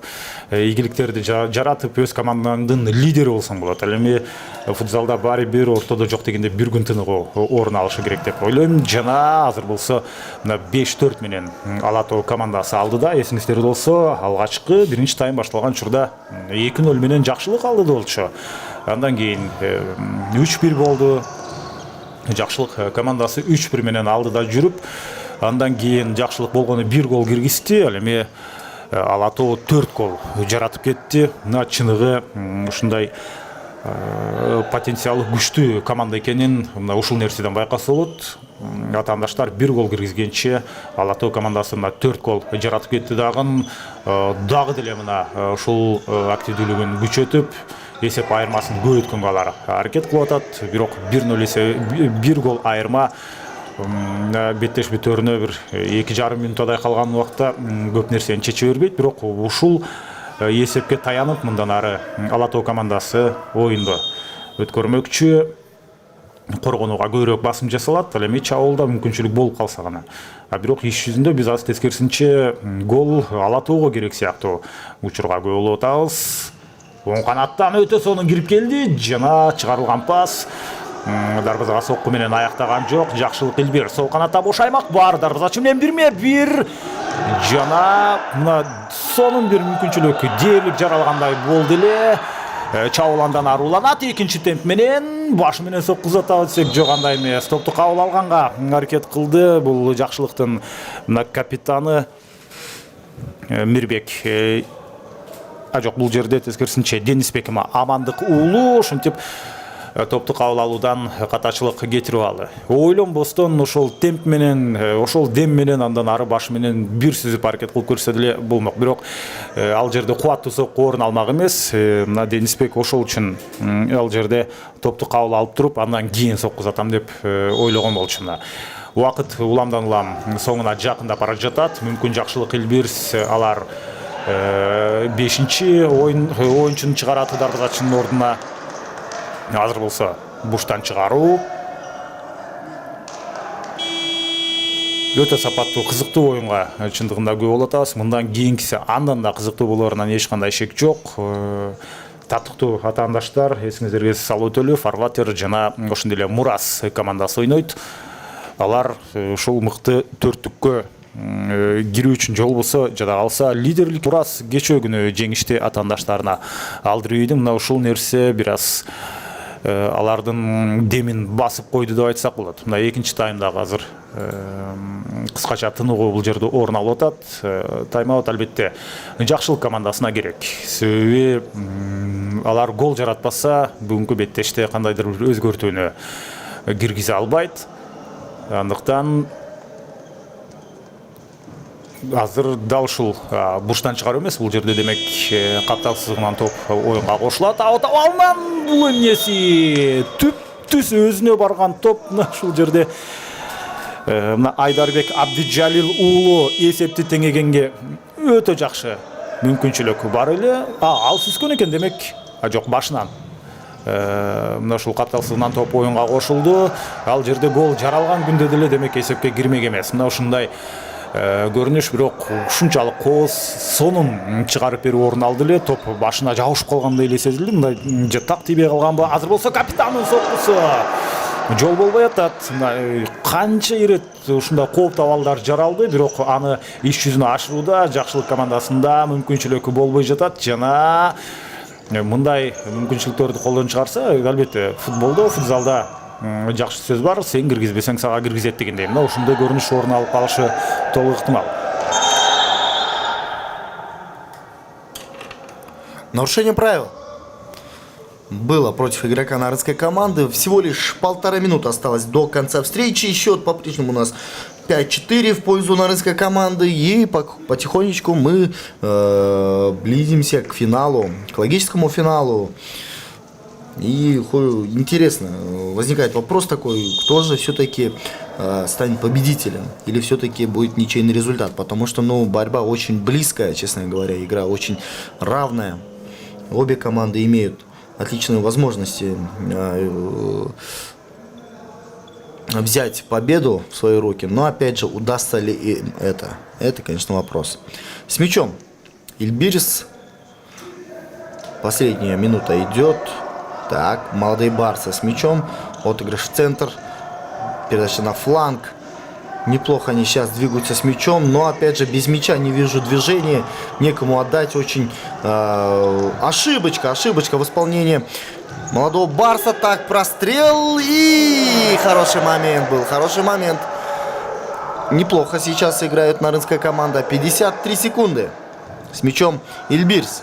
ийгиликтерди жаратып, өз командаңдын лидери болсоң болот. Ал эми футзалда баары бир ортодо жок дегенде бир күн тыныгуу орун алышы керек деп ойлойм. Жана азыр болсо 5-4 менен Алато командасы алдыда. Эсиңиздерде болсо, алгачкы биринчи тайм башталган учурда 2-0 менен жакшылык алдыда болчу. Андан кийин 3-1 болду. Жакшылык командасы 3-1 менен алдыда жүрүп, андан кийин жакшылык болгону 1 гол киргизди. Ал эми Алато 4 гол жаратып кетти. Мына чыныгы ушундай потенциалы күчтүү команда экенин мына ушул нерседен байкаса болот. Атаандаштар 1 гол киргизгенче Алато командасы 4 гол жаратып кетти дагы деле мына ушул активдүүлүгүн күчөтүп, эсеп айырмасын көбөйткөнгө алар аракет кылып атат. Бирок 1 гол айырма беттеш бүтөрүнө бир 2,5 минуттай калган убакта көп нерсени чече бербейт. Бирок ушул эсепке таянып, мындан ары Алато командасы оюнду өткөрмөкчү, коргонууга көбүрөөк басым жасалат. Ал эми чабуулда мүмкүнчүлүк болуп калса гана. Бирок иш жүзүндө биз аз тескерисинче гол Алатого керек сыяктуу учурга күбө болуп атабыз. Оң канаттан өтө сонун кирип келди, жана чыгарылган пас дарбазага сокку менен аяктаган жок. Жакшылык Илбир сол канатта бош аймак бар. Дарбазачы менен 1-1 жана мына сонун бир мүмкүнчүлүк дээрлик жаралгандай болду эле. Чабууландан аруланат, экинчи темп менен башы менен соккузуп атабы десек жок, андай эмес. Топту кабыл алганга аракет кылды. Бул жакшылыктын мына капитаны Мирбек. Жок, бул жерде тескерисинче Денисбек Амандык уулу ушинтип топту кабыл алуудан катачылык кетирип алды. Ойлонбостон ошол темп менен, ошол дем менен андан ары башы менен бир сүзүп аракет кылып көрсө деле болмок. Бирок ал жерде кубаттуу сокку орун алмак эмес. Мына Денисбек ошол үчүн ал жерде топту кабыл алып туруп, андан кийин соккузатам деп ойлогон болчу. Убакыт уламдан улам соңуна жакындап бара жатат. Мүмкүн жакшылык Илбирс алар 5-чи оюнчуну чыгарат дарбазачынын ордуна. Азыр болсо буштан чыгаруу. Өтө сапаттуу, кызыктуу оюнга чындыгында күбө болуп атабыз. Мындан кийинкиси андан да кызыктуу болорунан эч кандай шек жок. Татыктуу атаандаштар, эсиңиздерге салуу өтөлү, Фарватер жана ошондой эле Мурас командасы ойнойт. Алар ушул мыкты төрттүккө кирүү үчүн жол болсо жада калса, лидерлик Мурас кечээ күнү жеңишти атаандаштарына алдырып ийди. Мына ушул нерсе бир аз алардын демин басып койду деп айтсак болот. Мына экинчи таймдагы азыр кыскача тыныгуу бул жерде орун алып атат. Тайм-аут албетте жакшылык командасына керек. Себеби алар гол жаратпаса, бүгүнкү беттеште кандайдыр бир өзгөртүүнү киргизе албайт. Андыктан азыр дал ушул бурчтан чыгаруу эмес, бул жерде демек капталсыздыгынан топ оюнга кошулат. Абалынан бул эмнеси түп-түз өзүнө барган топ. Мына ушул жерде мына Айдарбек Абдижалил уулу эсепти теңегенге өтө жакшы мүмкүнчүлүк бар эле. Ал сүзгөн экен демек. Жок, башынан. Мына ушул капталсыздыгынан топ оюнга кошулду. Ал жерде гол жаралган күндө деле демек эсепке кирмек эмес. Мына ушундай көрүнүш, бирок ушунчалык кооз сонун чыгарып берүү орун алды эле. Топ башына жабышып калгандай эле сезилди. Мындай так тийбей калганбы? Азыр болсо капитандын соккусу жол болбой атат. Канча ирет ушундай кооптуу абалдар жаралды, бирок аны иш жүзүнө ашырууда жакшылык командасында мүмкүнчүлүк болбой жатат. Жана мындай мүмкүнчүлүктөрдү колдон чыгарса, албетте футболдо, футзалда жакшы сөз бар, сен киргизбесең сага киргизет дегендей. Мына ушундай көрүнүш орун алып калышы толук ыктымал. Нарушение правил было против игрока нарынской команды. Всего лишь 1,5 минуты осталось до конца встречи. Счет по-прежнему у нас 5-4 в пользу нарынской команды. И потихонечку мы близимся к финалу, к логическому финалу. И интересно, возникает вопрос такой, кто же все-таки станет победителем? Или все-таки будет ничейный результат? Потому что, борьба очень близкая, честно говоря, игра очень равная. Обе команды имеют отличные возможности взять победу в свои руки. Но, опять же, удастся ли им это? Это, конечно, вопрос. С мячом Ильбирис. Последняя минута идет. Так, молодые барсы с мячом. Отыгрыш в центр. Передача на фланг. Неплохо они сейчас двигаются с мячом. Но, опять же, без мяча не вижу движения. Некому отдать. Очень ошибочка в исполнении молодого барса. Так, прострел. И хороший момент был. Хороший момент. Неплохо сейчас играет нарынская команда. 53 секунды. С мячом Ильбирс.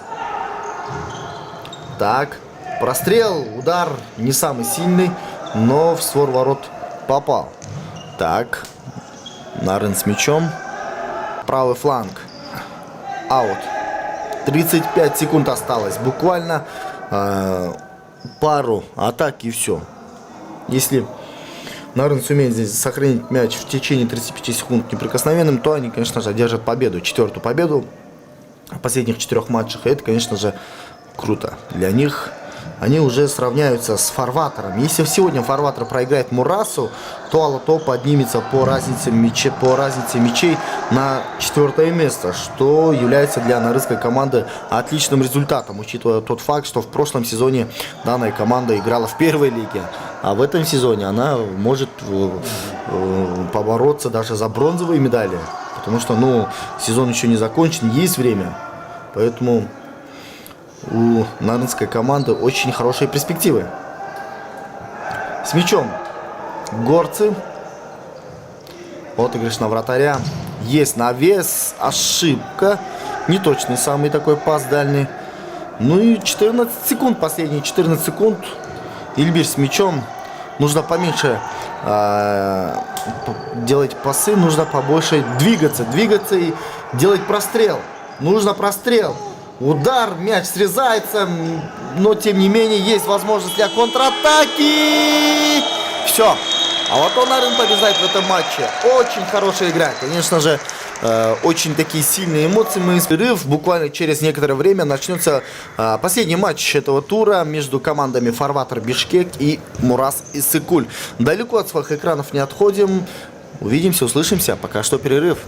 Так. Прострел, удар не самый сильный, но в створ ворот попал. Так, Нарын с мячом. Правый фланг. Аут. 35 секунд осталось. Буквально пару атак и все. Если Нарын сумеет здесь сохранить мяч в течение 35 секунд неприкосновенным, то они, конечно же, одержат победу. 4-ю победу в последних 4 матчах. И это, конечно же, круто для них. Они уже сравняются с Фарватером. Если сегодня Фарватер проиграет Мурасу, то Алато поднимется по разнице мячей на 4-е место, что является для нарынской команды отличным результатом, учитывая тот факт, что в прошлом сезоне данная команда играла в первой лиге, а в этом сезоне она может побороться даже за бронзовые медали, потому что сезон еще не закончен, есть время, поэтому у нарынской команды очень хорошие перспективы. С мячом горцы. Отыгрыш на вратаря. Есть навес. Ошибка. Неточный самый такой пас дальний. И 14 секунд. Последние 14 секунд. Ильбир с мячом. Нужно поменьше делать пасы. Нужно побольше двигаться и делать прострел. Нужно прострел. Удар, мяч срезается, но тем не менее есть возможность для контратаки. Все. Алато Нарын побеждает в этом матче. Очень хорошая игра. Конечно же, очень такие сильные эмоции. Мы перерыв. Буквально через некоторое время начнется последний матч этого тура между командами Фарватер Бишкек и Мурас Иссык-Куль. Далеко от своих экранов не отходим. Увидимся, услышимся. Пока что перерыв.